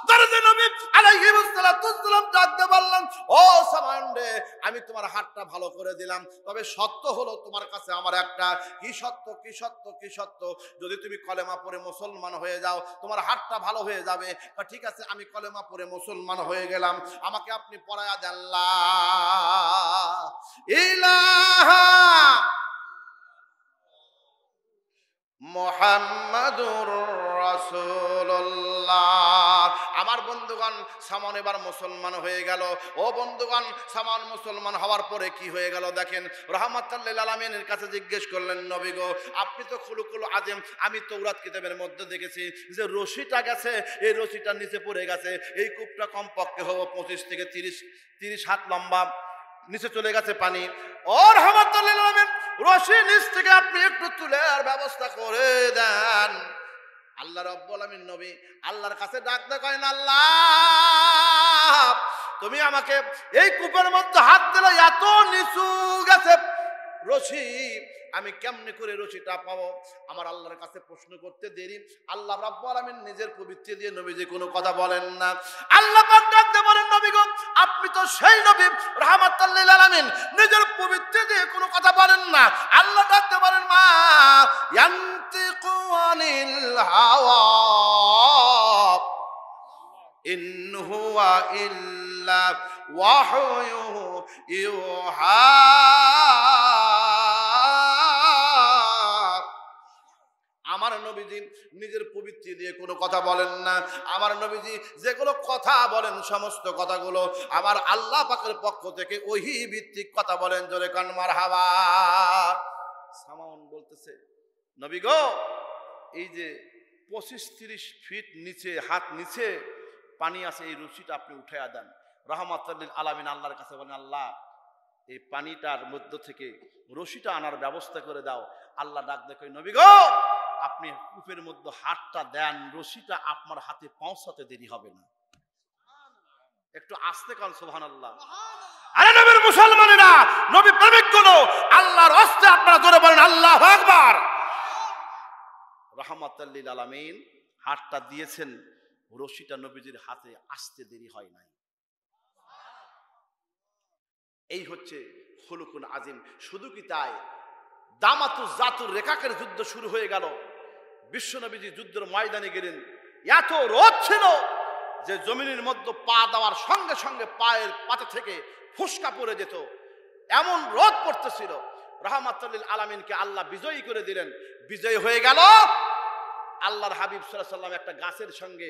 দরদি নবী আলাইহিস সালাতু ওয়াস সালাম ডাকতে বললেন, ও সামান রে, আমি তোমার হাতটা ভালো করে দিলাম, তবে সত্য হলো তোমার কাছে আমার একটা, কি সত্য, কি সত্য, কি সত্য, যদি তুমি কলেমা পড়ে মুসলমান হয়ে যাও তোমার হাতটা ভালো হয়ে যাবে। ঠিক আছে, আমি কলেমা পড়ে মুসলমান হয়ে গেলাম, আমাকে আপনি পড়ায়া দেন লা ইলাহা মুহাম্মাদুর রাসূলুল্লাহ। আমার বন্ধুগণ, সামান এবার মুসলমান হয়ে গেল। ও বন্ধুগণ, সামান মুসলমান হওয়ার পরে কি হয়ে গেল দেখেন। রাহমাতুল লিল আলামিনের কাছে জিজ্ঞেস করলেন, নবী গো, আপনি তো খুলুকুল আজিম, আমি তাওরাত কিতাবের মধ্যে দেখেছি যে রশিটা গেছে, এই রশিটা নিচে পড়ে গেছে, এই কূপটা কমপক্ষে হবে 25 থেকে 30 হাত লম্বা, নিচে চলে গেছে পানি। ও রাহমাতুল লিল আলামিন, রশি নিচ থেকে আপনি একটু তুলে আর ব্যবস্থা করে দেন। আল্লাহ রাব্বুল আলামিন নবী আল্লাহর কাছে ডাকতে করেন, আল্লাহ তুমি আমাকে এই কূপের মধ্যে হাত দিলে এত নিচু গেছে রশি, আমি কেমনে করে রশিটা পাবো? আমার আল্লাহর কাছে প্রশ্ন করতে দেরি, আল্লাহ রাব্বুল আলামিন নিজের পবিত্র দিয়ে নবীজি কোনো কথা বলেন না। আল্লাহ পাক ডাকতে বলেন, নবী গো, আপনি তো সেই নবী রাহমাতুল লিল আলামিন, নিজের পবিত্র দিয়ে কোনো কথা বলেন না। আল্লাহ ডাকতে বলেন, মা ইয়ানতিকু আনিল হাওয়া ইন হুয়া ইল্লা ওয়াহয়ু ইউহা। আমার নবীজি নিজের পবিত্র দিয়ে কোনো কথা বলেন না। আমার নবীজি যেগুলো কথা বলেন সমস্ত কথাগুলো আমার আল্লাহ পাকের পক্ষ থেকে ওহী ভিত্তিক কথা বলেন। জোরে কান মারহাবা। সামাউন বলতেছে, নবী গো, এই যে 25-30 ফিট নিচে, হাত নিচে পানি আছে, এই রশিটা আপনি উঠাইয়া দেন। রাহমাতুল লিল আলামিন আল্লাহর কাছে বলেন, আল্লাহ এই পানিটার মধ্য থেকে রশিটা আনার ব্যবস্থা করে দাও। আল্লাহ ডাক দেখে, নবী গো, আপনি কূপের মধ্যে হাতটা দেন, রশিটা আপনার হাতে পৌঁছাতে দেরি হবে না। একটু আস্তে কান সুবহানাল্লাহ। আরে নবীর মুসলমানেরা, নবী প্রেমিক গুলো, আল্লাহর হস্তে আপনারা জোরে বলেন আল্লাহু আকবার। রাহমাতুল লিল আলামিন হাতটা দিয়েছেন, রশিটা নবীজির হাতে আসতে দেরি হয় নাই। এই হচ্ছে খুলুকুন আজিম। শুধু কি তাই, দামাতুজ জাতুর রেখাকের যুদ্ধ শুরু হয়ে গেল। বিশ্বনবীজি যুদ্ধের ময়দানে গেলেন, এত রোদ ছিল যে জমিনের মধ্যে পা দেওয়ার সঙ্গে সঙ্গে পায়ের পাতা থেকে ফুসকা পড়ে যেত, এমন রোদ পড়তেছিল। রাহমাতুল লিল আলামিনকে আল্লাহ বিজয়ী করে দিলেন। বিজয়ী হয়ে গেল। আল্লাহর হাবিব সাল্লাল্লাহু আলাইহি ওয়াসাল্লাম একটা গাছের সঙ্গে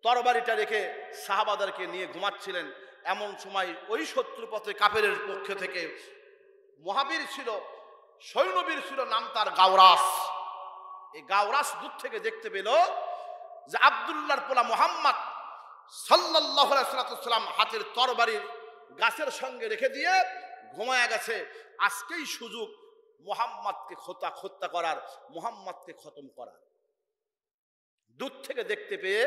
তরবারিটা রেখে সাহাবাদেরকে নিয়ে ঘুমাচ্ছিলেন। এমন সময় ওই শত্রুপথে কাফেরের পক্ষ থেকে মহাবীর ছিল, সৈন্যবীর ছিল, নাম তার গাওরাস। এই গাওরাস দূর থেকে দেখতে পেল যে আব্দুল্লাহর পোলা মুহাম্মদ সাল্লাল্লাহু আলাইহি ওয়াসাল্লাম হাতের তরবারির গাছের সঙ্গে রেখে দিয়ে ঘুমায়া গেছে। আজকেই সুযোগ মুহাম্মদকে হত্যা করার, মুহাম্মদকে খতম করার। দূর থেকে দেখতে পেয়ে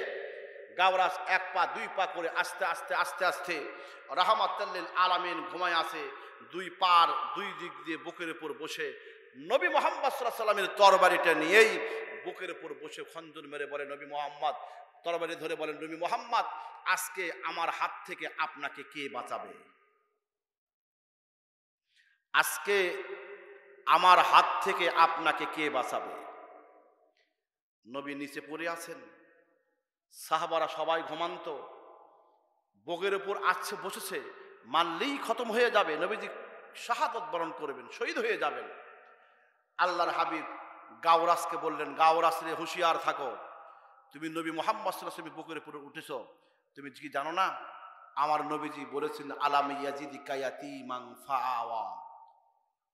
গাওরাস 1 পা 2 পা করে আস্তে আস্তে আস্তে আস্তে রাহমাতুল লিল আলামিন ঘুমায় আছে। 2 পার 2 দিক দিয়ে বুকের উপর বসে নবী মুহাম্মদ সাল্লাল্লাহু আলাইহি ওয়াসাল্লামের তরবারিটা নিয়েই বুকের উপর বসে খঞ্জন মেরে বলে, নবী মুহাম্মদ, তরবারি ধরে বলেন, নবী মুহাম্মদ, আজকে আমার হাত থেকে আপনাকে কে বাঁচাবে? আজকে আমার হাত থেকে আপনাকে কে বাঁচাবে? নবী নিচে পড়ে আছেন, সাহাবারা সবাই ঘুমান্ত, বুকের উপর আছে বসেছে, মানলেই খতম হয়ে যাবে, নবীজি শাহাদাত বরণ করবেন, শহীদ হয়ে যাবেন। আল্লাহর হাবিব গাওরাসকে বললেন, গাওরাস রে, হুঁশিয়ার থাকো, তুমি নবী মুহাম্মদ সাল্লাল্লাহু আলাইহি ওয়াসাল্লামের বুকের উপর উঠেছো, তুমি কি জানো না আমার নবীজি বলেছেন, আলাম ইয়াজিদিকা ইয়াতীমান ফাআওয়া।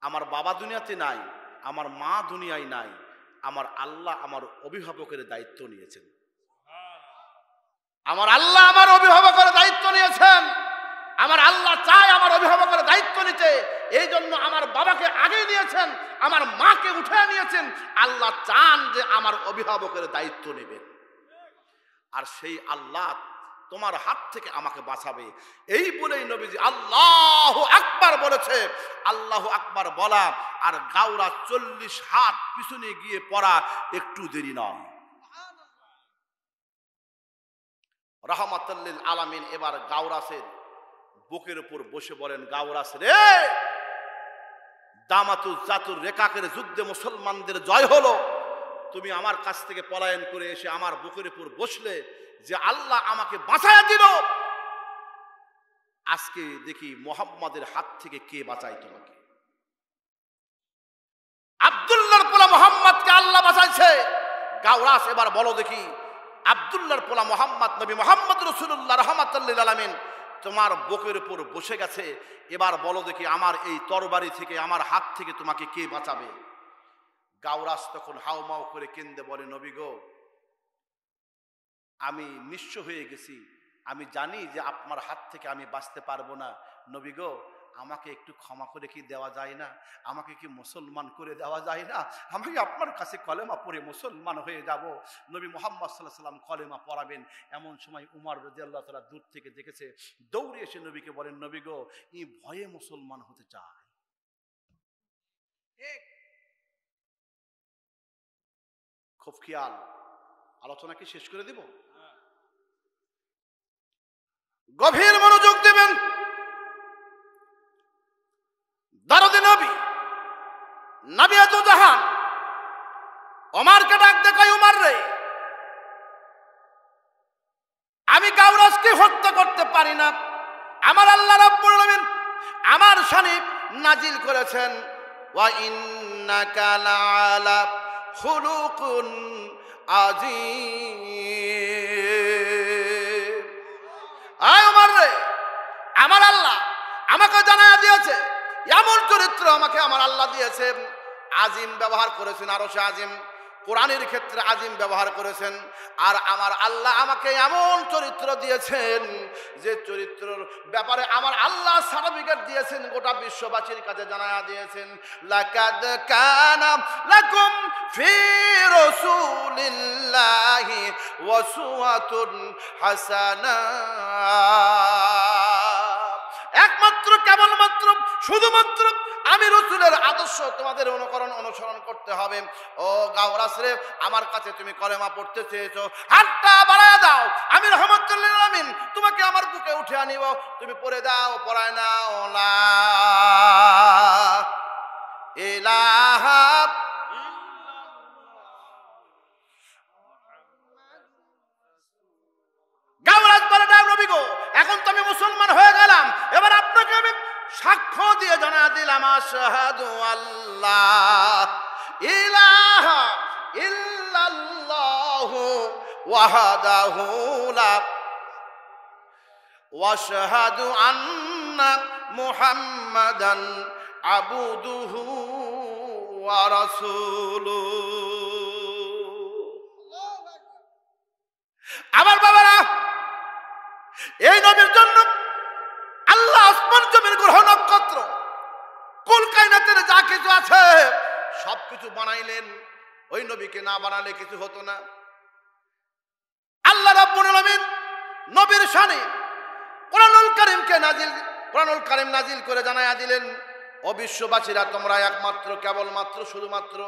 আমার বাবা দুনিয়াতে নাই, আমার মা দুনিয়ায় নাই, আমার আল্লাহ আমার অভিভাবকের দায়িত্ব নিয়েছেন। আমার আল্লাহ আমার অভিভাবকের দায়িত্ব নিয়েছেন। আমার আল্লাহ চায় আমার অভিভাবকের দায়িত্ব নিতে, এই জন্য আমার বাবাকে আগে নিয়েছেন, আমার মাকে উঠে নিয়েছেন। আল্লাহ চান যে আমার অভিভাবকের দায়িত্ব নেবেন, আর সেই আল্লাহ তোমার হাত থেকে আমাকে বাঁচাবে। এই বলেই নবীজি আল্লাহু আকবার বলেছে। আল্লাহু আকবার বলা আর গাওরা 40 হাত পিছনে গিয়ে পড়া একটু দেরি নয়। রাহমাতুল লিল আলামিন এবার গাওরাসের বুকের উপর বসে বলেন, গাওরাস রে, দামাতুজ জাতুর রেকাকের যুদ্ধে মুসলমানদের জয় হলো, তুমি আমার কাছ থেকে পলায়ন করে এসে আমার বুকের উপর বসলে, যে আল্লাহ আমাকে বাঁচায়া দিল, আজকে দেখি মুহাম্মাদের হাত থেকে কে বাঁচায় তোমাকে? আব্দুল্লাহর পোলা মুহাম্মদকে আল্লাহ বাঁচাইছে। গাওরাস এবার বলো দেখি, আব্দুল্লাহর পোলা মুহাম্মদ, নবী মুহাম্মদ রাসূলুল্লাহ রাহমাতুল লিল আলামিন তোমার বুকের উপর বসে গেছে, এবার বলো দেখি আমার এই তরবারি থেকে, আমার হাত থেকে তোমাকে কে বাঁচাবে? গাওরাস তখন হাউমাউ করে কেঁদে বলে, নবী গো, আমি নিঃস্ব হয়ে গেছি, আমি জানি যে আপনার হাত থেকে আমি বাঁচতে পারবো না। নবী গো, আমাকে একটু ক্ষমা করে কি দেওয়া যায় না? আমাকে কি মুসলমান করে দেওয়া যায় না? আমি আপনার কাছে কলেমা পড়ে মুসলমান হয়ে যাব। নবী মুহাম্মদ সাল্লাল্লাহু আলাইহি ওয়াসাল্লাম কলেমা পড়াবেন। এমন সময় উমর রাদিয়াল্লাহু তাআলা দূর থেকে দেখেছে, দৌড়ে এসে নবীকে বলেন, নবী গো, এই ভয়ে মুসলমান হতে চায়। খুব খেয়াল, আলোচনা কি শেষ করে দিব? গভীর মনোযোগ দেবেন। দারুদে নবী, নবী এত জাহান ওমরকে ডাক দেখাই, উমর রে, আমি গাওরাসকে হত্যা করতে পারি না। আমার আল্লাহ রাব্বুল আলামিন আমার শানে নাজিল করেছেন, ওয়া ইন্নাকা লাআলা খুলুকুন আযীম। আয় ওমর রে, আমার আল্লাহ আমাকে জানায়া দিয়েছে, এমন চরিত্র আমাকে আমার আল্লাহ দিয়েছে। আজিম ব্যবহার করেছেন, আরো সে আজিম, কোরআনের ক্ষেত্রে আজিম ব্যবহার করেছেন। আর আমার আল্লাহ আমাকে এমন চরিত্র দিয়েছেন যে চরিত্রের ব্যাপারে আমার আল্লাহ সার্টিফিকেট দিয়েছেন, গোটা বিশ্ববাসীর কাছে জানায়া দিয়েছেন, লাকাদ কানা লাকুম ফি রাসূলিল্লাহি উসওয়াতুন হাসানাহ। একমাত্র কেবলমাত্র শুধুমাত্র আমি রাসূলের আদর্শ তোমাদের অনুসরণ করতে হবে। ও গাওরাস রে, আমার কাছে তুমি কলেমা পড়তে চেয়েছো, হাতটা বাড়ায় দাও, আমি রহমতুল লিল আলামিন তোমাকে আমার বুকে উঠে আনিব, তুমি পড়ে দাও, পড়ায় নাও লা ইলাহা গাওরাস বলে, দাও নবী গো, এখন তো আমি মুসলমান হয়ে গেলাম, এবার আপনাকে আমি সাক্ষ্য দিয়ে জানা দিলাম, আশহাদু আল্লাহ ইলাহা ইল্লাল্লাহু ওয়াহদাহু লা ওয়াশহাদু আন্না মুহাম্মাদান আবদুহু ওয়া রাসূলুহু। আমার বাবারা, এই নবীর জন্য আল্লাহ আসমান জমির গ্রহ নক্ষত্র কুল কায়নাতের যা কিছু আছে সবকিছু বানাইলেন। ওই নবীকে না বানালে কিছু হতো না। আল্লাহ রাব্বুল আলামিন নবীর শানে কোরআনুল কারীম নাজিল করে জানায়া দিলেন, ও বিশ্ববাসীরা, তোমরা একমাত্র কেবলমাত্র শুধুমাত্র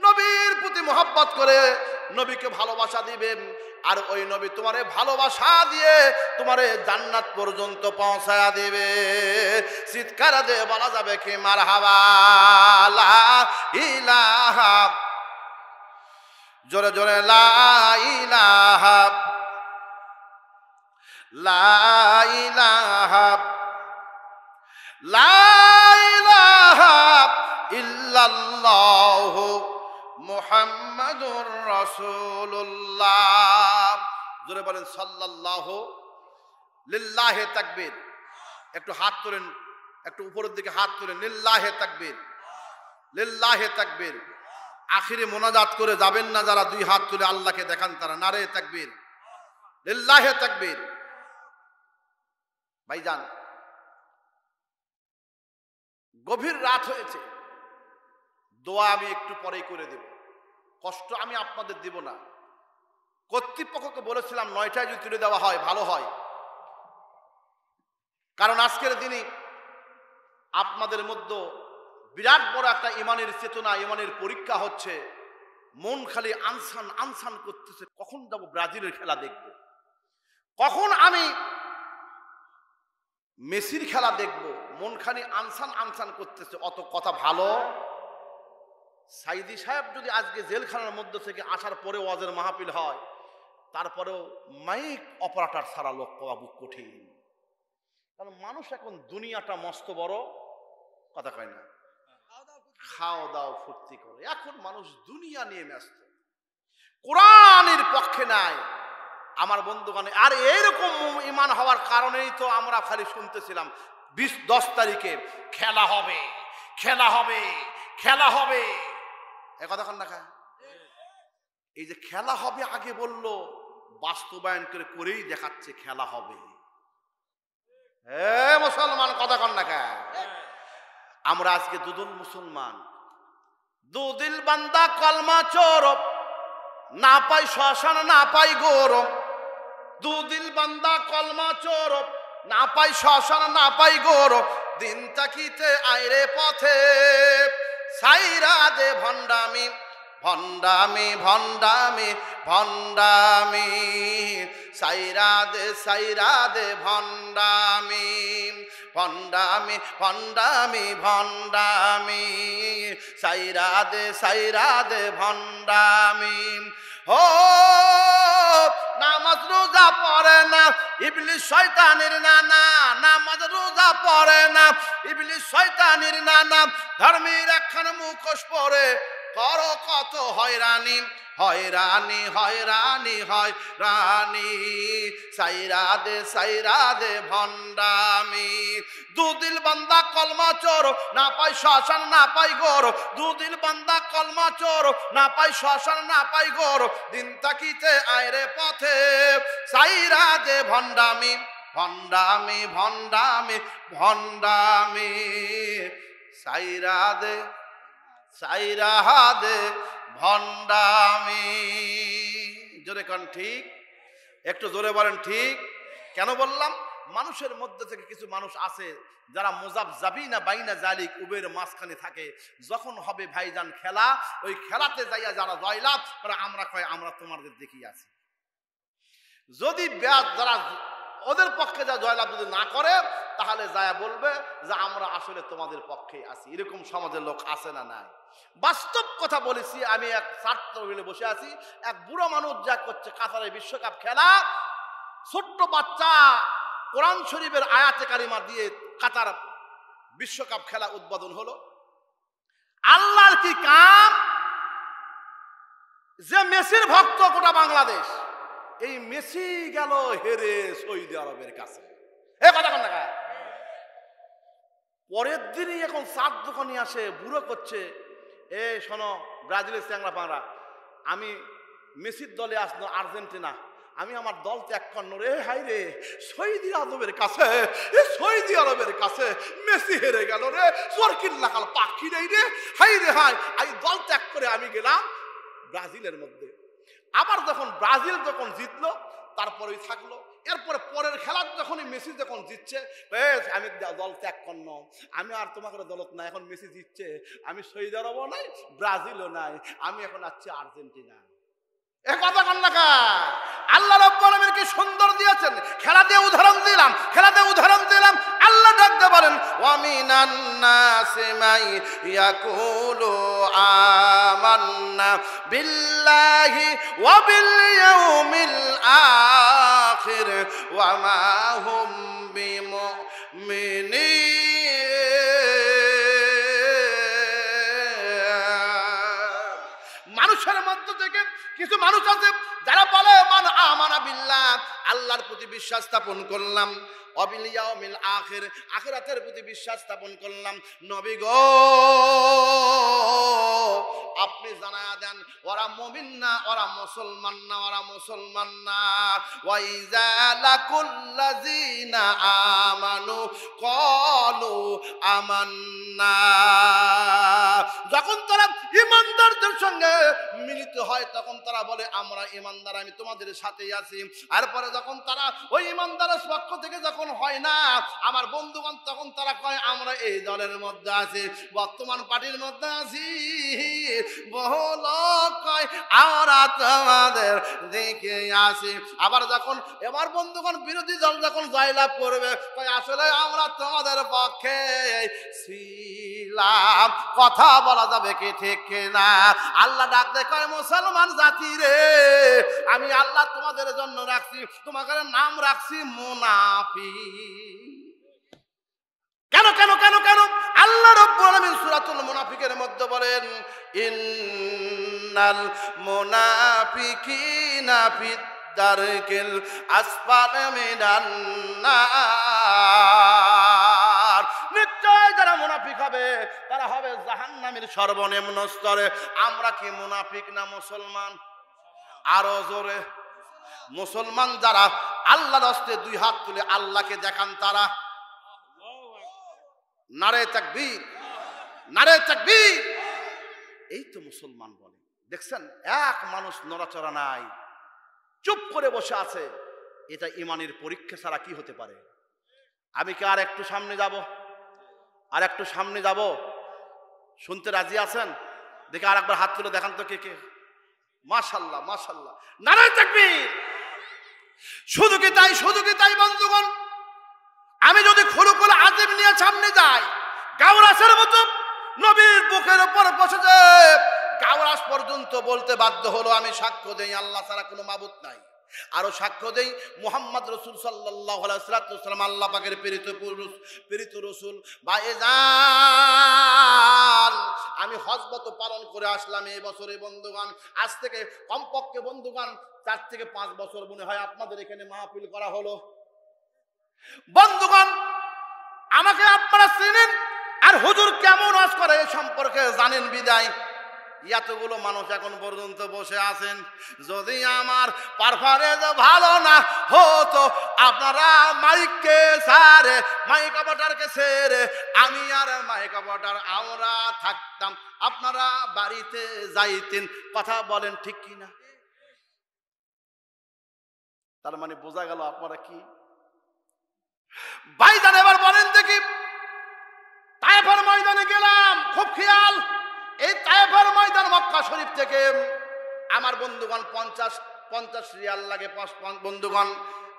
নবীর প্রতি মোহাব্বত করে নবীকে ভালোবাসা দিবেন, আর ওই নবী তোমারে ভালোবাসা দিয়ে তোমারে জান্নাত পর্যন্ত পৌঁছায়া দিবে। চিৎকার দিয়ে বলা যাবে কি মারহাবা, লা ইলাহা, জোরে জোরে লা ইলাহা, লা ইলাহা, লা ইলাহা ইল্লাল্লাহু মুহাম্মাদুর রাসূলুল্লাহ। জোরে বলেন সাল্লাল্লাহু, লিল্লাহে তাকবীর। একটু হাত তোলেন, একটু উপরের দিকে হাত তোলেন, লিল্লাহে তাকবীর, লিল্লাহে তাকবীর। আখিরে মোনাজাত করে যাবেন না, যারা দুই হাত তুলে আল্লাহকে দেখান তারা নারে তাকবীর, লিল্লাহে তাকবীর। ভাইজান, গভীর রাত হয়েছে, দোয়া আমি একটু পরেই করে দেব, কষ্ট আমি আপনাদের দিব না। কর্তৃপক্ষকে বলেছিলাম 9টায় যদি তুলে দেওয়া হয় ভালো হয়, কারণ আজকের দিনে আপনাদের মধ্যে বিরাট বড় একটা ইমানের চেতনা, ইমানের পরীক্ষা হচ্ছে। মন খালি আনসান আনসান করতেছে, কখন যাব ব্রাজিলের খেলা দেখব, কখন আমি মেসির খেলা দেখব, মন খালি আনসান আনসান করতেছে। অত কথা ভালো। সাইদি সাহেব যদি আজকে জেলখানার মধ্যে থেকে আসার পরে ওয়াজের মাহফিল হয়, তারপরেও মাইক অপারেটর ছাড়া লোক পাওয়া বুক কঠিন। কারণ মানুষ এখন দুনিয়াটা মস্ত বড়, কথা কয় না, খাও দাও ফুর্তি করে, এখন মানুষ দুনিয়া নিয়ে ব্যস্ত, কোরআনের পক্ষে নাই। আমার বন্ধুগণ, আর এইরকম ইমান হওয়ার কারণেই তো আমরা খালি শুনতেছিলাম 10 তারিখে খেলা হবে, খেলা হবে, খেলা হবে। এ কথা কন না খায়, এই যে খেলা হবে আগে বলল, বাস্তবায়ন করে করেই দেখাচ্ছে খেলা হবে। হে মুসলমান, কথা কন না খায়। আমরা আজকে দুদুল মুসলমান, দুদিল বান্দা কলমা চোর, না পাই শ্মশান না পাই গৌরব। দুদিল বান্দা কলমা চোর, না পাই শ্মশান না পাই গৌরব। দিন তাকিতে আইরে পথে, সাইরা দে ভণ্ডামি, ভণ্ডামি, ভণ্ডামি, ভণ্ডামি, সাইরা দে ভণ্ডামি, ভণ্ডামি, ভণ্ডামি, ভণ্ডামি, সাইরা দে ভণ্ডামি। ও নামাজ রোজা পড়ে না ইবলিস শয়তানের নানা, নামাজ রোজা পড়ে না ইবলিস শয়তানের নানা। ধর্মের একখান মুখোশ পরে করো কত হয়রানি হয়রানি হয়রানি হয়রানি সাইরা দে ভণ্ডামি দুদিল বান্দা কলমা চোর না পাই শ্মশান না পাই গোর দুদিল বান্দা কলমা চোর না পাই শ্মশান না পাই গোর দিন তাকিতে আয়রে পথে সাইরা দে ভণ্ডামি ভণ্ডামি ভণ্ডামি ভণ্ডামি সাইরা দে ভণ্ডামি। জোরে কান ঠিক, একটু জোরে বলেন ঠিক। কেন বললাম? মানুষের মধ্যে থেকে কিছু মানুষ আছে যারা মুজাবজাবিনা বাইনা জালিক উবের মাঝখানে থাকে। যখন হবে ভাইজান খেলা, ওই খেলাতে যাইয়া যারা জয়লাভ তারা আমরা কয় আমরা তোমাদের দেখিয়ে আছি। যদি যারা ওদের পক্ষে যা জয়লাভ যদি না করে তাহলে যায় বলবে যে আমরা আসলে তোমাদের পক্ষে আছি। এরকম সমাজের লোক আছে না নাই? বাস্তব কথা বলেছি। আমি এক ছাত্র মিলে বসে আছি, এক বুড়ো মানুষ যা করছে কাতারে বিশ্বকাপ খেলা, ছোট্ট বাচ্চা কোরআন শরীফের আয়াতে কারিমা দিয়ে কাতার বিশ্বকাপ খেলা উদ্বোধন হলো। আল্লাহর কি কাম যে মেসির ভক্ত গোটা বাংলাদেশ, এই মেসি গেল হেরে সৌদি আরবের কাছে। এ কথা কোন টাকা? পরের দিনই এখন চার দোকানি আসে, বুড়ো করছে, এ শোনো ব্রাজিলের চ্যাংরা পাংরা, আমি মেসির দলে আসলো আর্জেন্টিনা, আমি আমার দল ত্যাগ করল রে। হাই রে সৌদি আরবের কাছে, সৌদি আরবের কাছে মেসি হেরে গেল রে, চরকির লাগাল পাখি নেই রে। হাই রে হাই, আমি দল ত্যাগ করে আমি গেলাম ব্রাজিলের মধ্যে। আবার যখন ব্রাজিল যখন জিতলো তারপরেই থাকলো। এরপরে পরের খেলার যখনই মেসি যখন জিতছে, আমি দল ত্যাগ করল, আমি আর তোমাকে দলত নাই। এখন মেসি জিতছে, আমি সৌদি আরবও নাই ব্রাজিলও নাই, আমি এখন আসছি আর্জেন্টিনা। এ কথা কন না কা? আল্লাহ রাব্বুল আলামিন কি সুন্দর দিয়েছেন। খেলা দিয়ে উদাহরণ দিলাম, খেলা দিয়ে উদাহরণ দিলাম। আল্লাহ ডাকতে বলেন ওয়া মিনান নাসি মাই ইয়াকুলু আমান্না বিল্লাহি ওয়া বিল ইয়াউমিল আখির ওয়া মা হুম বিমুমিনিন। মানুষের মধ্য থেকে কিছু মানুষ আছে যারা বলে মান আমানা বিল্লাহ, আল্লাহর প্রতি বিশ্বাস স্থাপন করলাম, অবিল ইয়াউমিল আখির, আখিরাতের প্রতি বিশ্বাস স্থাপন করলাম। নবী গো আপনি জানায়া দেন ওরা মুমিন না, ওরা মুসলমান না, ওরা মুসলমান না। ওয়া ইযা লাকুল্লাযিনা আমানু ক্বালু আমান্না, যখন তারা ঈমানদারদের সঙ্গে মিলিত হয় তখন তারা বলে আমরা ঈমানদার, আমি তোমাদের সাথেই আছি। আর পরে যখন তারা ওই ঈমানদারের পক্ষ থেকে যখন হয় না আমার বন্ধুগণ, তখন তারা কয় আমরা এই দলের মধ্যে আছি, বর্তমান পার্টির মধ্যে আছি। বহু লোক কয় আমরা তোমাদের দেখে আসি। আবার যখন এবার বন্ধুগণ বিরোধী দল যখন জয়লাভ করবে কয় আসলে আমরা তোমাদের পক্ষে ছিলাম। কথা বলা যাবে কি ঠিক না? আল্লাহ ডাক দেখায় মুসলমান জাতি রে, আমি আল্লাহ তোমাদের জন্য রাখছি, তোমাদের নাম রাখছি মুনাফিক। কেন কেন কেন কেন? আল্লাহ রাব্বুল আলামিন সূরাতুল মুনাফিকের মধ্যে বলেন ইন্নাল মুনাফিকিনা ফিদ দারকিল আসফালি মিনান নার, নিশ্চয় যারা মুনাফিক হবে তারা হবে জাহান্নামের সর্বনিম্ন স্তরে। আমরা কি মুনাফিক না মুসলমান? আরো জোরে। মুসলমান যারা আল্লাহর হস্তে দুই হাত তুলে আল্লাহকে দেখান তারা। নারে তাকবীর, নারে তাকবীর। এই তো মুসলমান বলে। দেখছেন এক মানুষ নড়াচড়া নাই, চুপ করে বসে আছে। এটা ইমানের পরীক্ষা ছাড়া কি হতে পারে? আমি কি আর একটু সামনে যাব? আর একটু সামনে যাব? শুনতে রাজি আছেন? দেখে আর একবার হাত তুলে দেখান তো কে কে। মাশাআল্লাহ মাশাআল্লাহ, নারে তাকবীর। শুধু কি তাই, শুধু কি তাই বন্ধুগণ, আমি যদি খুলুকুল আযীম নিয়ে সামনে যাই, গাওরাসের মতো নবীর বুকের উপর বসে যে গাওরাস পর্যন্ত বলতে বাধ্য হলো আমি সাক্ষ্য দেই আল্লাহ ছাড়া কোনো মাবুদ নাই। আরো সাক্ষ্য দেই মুহাম্মদ রাসূল সাল্লাল্লাহু আলাইহি ওয়াসাল্লাম আল্লাহ পাকের প্রেরিত রাসূল। ভাইজান আমি হজবত পালন করে আসলাম এই বছরে বন্ধুগণ। আজ থেকে কমপক্ষে বন্ধুগণ 4 থেকে 5 বছর মনে হয় আপনাদের এখানে মাহফিল করা হলো। বন্ধুগণ, আমাকে আপনারা চিনেন আর হুজুর কেমন ওয়াজ করে এই সম্পর্কে জানেন বিদায় এতগুলো মানুষ এখন পর্যন্ত বসে আছেন। যদি আমার পারফরমেন্স ভালো না হতো, আপনারা মাইককে সারে মাইক অপারেটরকে ছেড়ে আমি আর মাইক অপারেটর আমরা থাকতাম, আপনারা বাড়িতে যাইতেন। কথা বলেন ঠিক কি না? তার মানে বোঝা গেল আপনারা কি ভাইজান। এবার বলেন দেখি, তায়েফের ময়দানে গেলাম, খুব খেয়াল। এই তায়েফের ময়দান মক্কা শরীফ থেকে আমার বন্ধুগণ 50 রিয়াল লাগে বন্ধুগণ।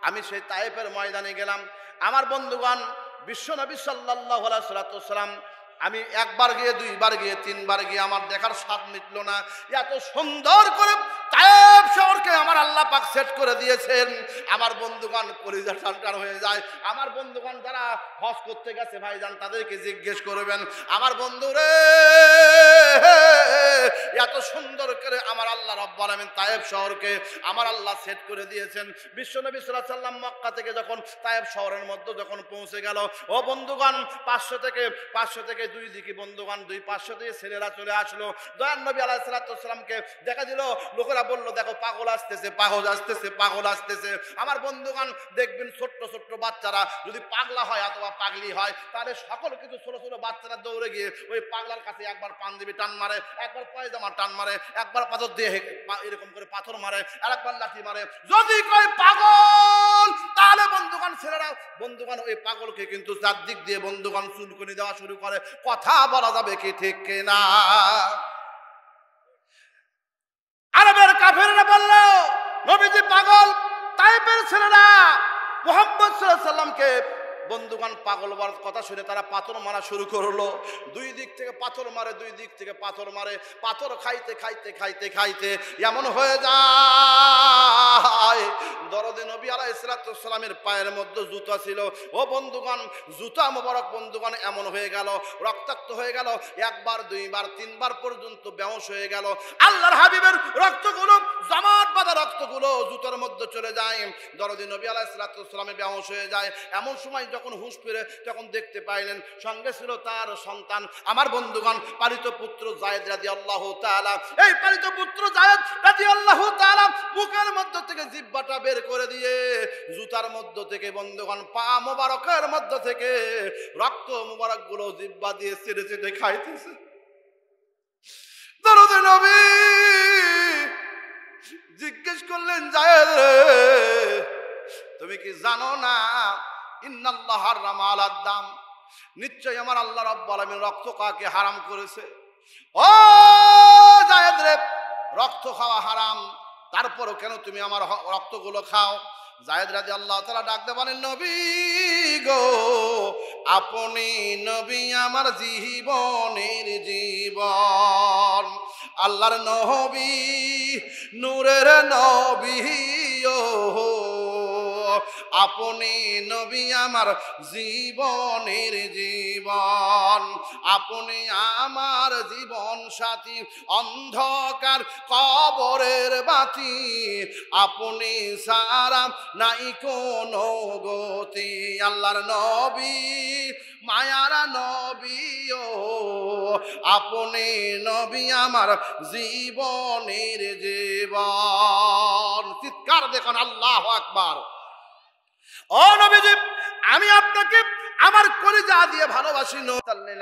আমি সেই তায়েফের ময়দানে গেলাম। আমার বন্ধুগণ বিশ্বনবী সাল্লাল্লাহু আলাইহি ওয়াসাল্লাম, আমি একবার গিয়ে 2 বার গিয়ে 3 বার গিয়ে আমার দেখার স্বাদ মিটলো না। এত সুন্দর করে তায়েফ শহরকে আমার আল্লাহ পাক সেট করে দিয়েছেন। আমার বন্ধুগণ কলিজা টানটান হয়ে যায়। আমার বন্ধুগণ যারা হজ করতে গেছে ভাইজান তাদেরকে জিজ্ঞেস করবেন, আমার বন্ধুরে এত সুন্দর করে আমার আল্লাহ রাব্বুল আলামিন তায়েফ শহরকে আমার আল্লাহ সেট করে দিয়েছেন। বিশ্বনবী সাল্লাল্লাহু আলাইহি ওয়াসাল্লাম মক্কা থেকে যখন তায়েফ শহরের মধ্যে যখন পৌঁছে গেল, ও বন্ধুগণ 500 থেকে 2 দিকে বন্ধুগণ 200-500 থেকে ছেলেরা চলে আসলো। দয়ার নবী আলাইহিস সালাতু ওয়াসসালামকে দেখা দিল। লোকেরা বলল, দেখো পাগল আসতেছে, পাগল আসতেছে, পাগল আসতেছে। আমার বন্ধুগণ দেখবেন ছোট্ট ছোট্ট বাচ্চারা যদি পাগলা হয় অথবা পাগলি হয়, তাহলে সকল কিছু ছোট ছোট বাচ্চারা দৌড়ে গিয়ে ওই পাগলার কাছে একবার পাঞ্জাবি টান মারে, একবার পয়জামা টান মারে, একবার পাথর দিয়ে এরকম করে পাথর মারে, আর একবার লাঠি মারে। যদি কয় পাগল, তাহলে বন্ধুগণ ছেলেরা বন্ধুগণ ওই পাগলকে কিন্তু চারদিক দিয়ে বন্ধুগণ চুলকুনি দেওয়া শুরু করে। কথা বলা যাবে কি ঠিক কিনা? আরবের কাফেররা বলল, নবীজি পাগল। তায়েফের ছেলেরা মুহাম্মদ সাল্লাল্লাহু আলাইহি সাল্লামকে বন্ধুগণ পাগল বলার কথা শুনে তারা পাথর মারা শুরু করলো। 2 দিক থেকে পাথর মারে, 2 দিক থেকে পাথর মারে। পাথর খাইতে খাইতে খাইতে খাইতে এমন হয়ে যায়, দরদে নবী আলাইহিস সালাতু ওয়াসসালামের পায়ের মধ্যে জুতা ছিল। ও বন্ধুগণ, জুতা মোবারক বন্ধুগণ এমন হয়ে গেল, রক্তাক্ত হয়ে গেল। 1 বার 2 বার 3 বার পর্যন্ত বেহুশ হয়ে গেল। আল্লাহর হাবিবের রক্তগুলো, জমাট বাঁধা রক্তগুলো জুতার মধ্যে চলে যায়। দরদে নবী আলাইহিস সালাতু ওয়াসসালামে বেহুশ হয়ে যায়। এমন সময় যখন হুঁশ ফিরে তখন দেখতে পাইলেন সঙ্গে ছিল তার সন্তান, আমার বন্ধুগণ পালিত পুত্র যায়েদ রাদিয়াল্লাহু তাআলা। এই পালিত পুত্র যায়েদ রাদিয়াল্লাহু তাআলা মুখের মধ্য থেকে জিহ্বাটা বের করে দিয়ে জুতার মধ্য থেকে বন্ধুগণ পা মোবারকের মধ্য থেকে রক্ত মোবারক গুলো জিহ্বা দিয়ে ছেড়ে ছেড়ে খাইতেছে। দরদে নবী জিজ্ঞেস করলেন, যায়েদ রে, তুমি কি জানো না ইন্নাল্লাহ হারামা আলাদ দাম, নিশ্চয় আমার আল্লাহ রাব্বুল আলামিন রক্ত কাকে হারাম করেছে। ও যায়েদ রে, রক্ত খাওয়া হারাম, তারপরও কেন তুমি আমার রক্তগুলো খাও? যায়েদ রাদিয়াল্লাহু তাআলা ডাকতে বলেন, নবী গো, আপনি নবী আমার জীবনের জীবন, আল্লাহর নবী, নূরের নবী, ও আপনি নবী আমার জীবনের জীবন, আপনি আমার জীবন সাথী, অন্ধকার কবরের বাতি, আপনি সারা নাই কোনো গতি। আল্লাহর নবী, মায়ার নবী, ও আপনি নবী আমার জীবনের জীবন। চিৎকার দেখুন, আল্লাহু আকবার। ও নবীজি, আমি আপনাকে আমার কলিজা দিয়ে ভালোবাসি।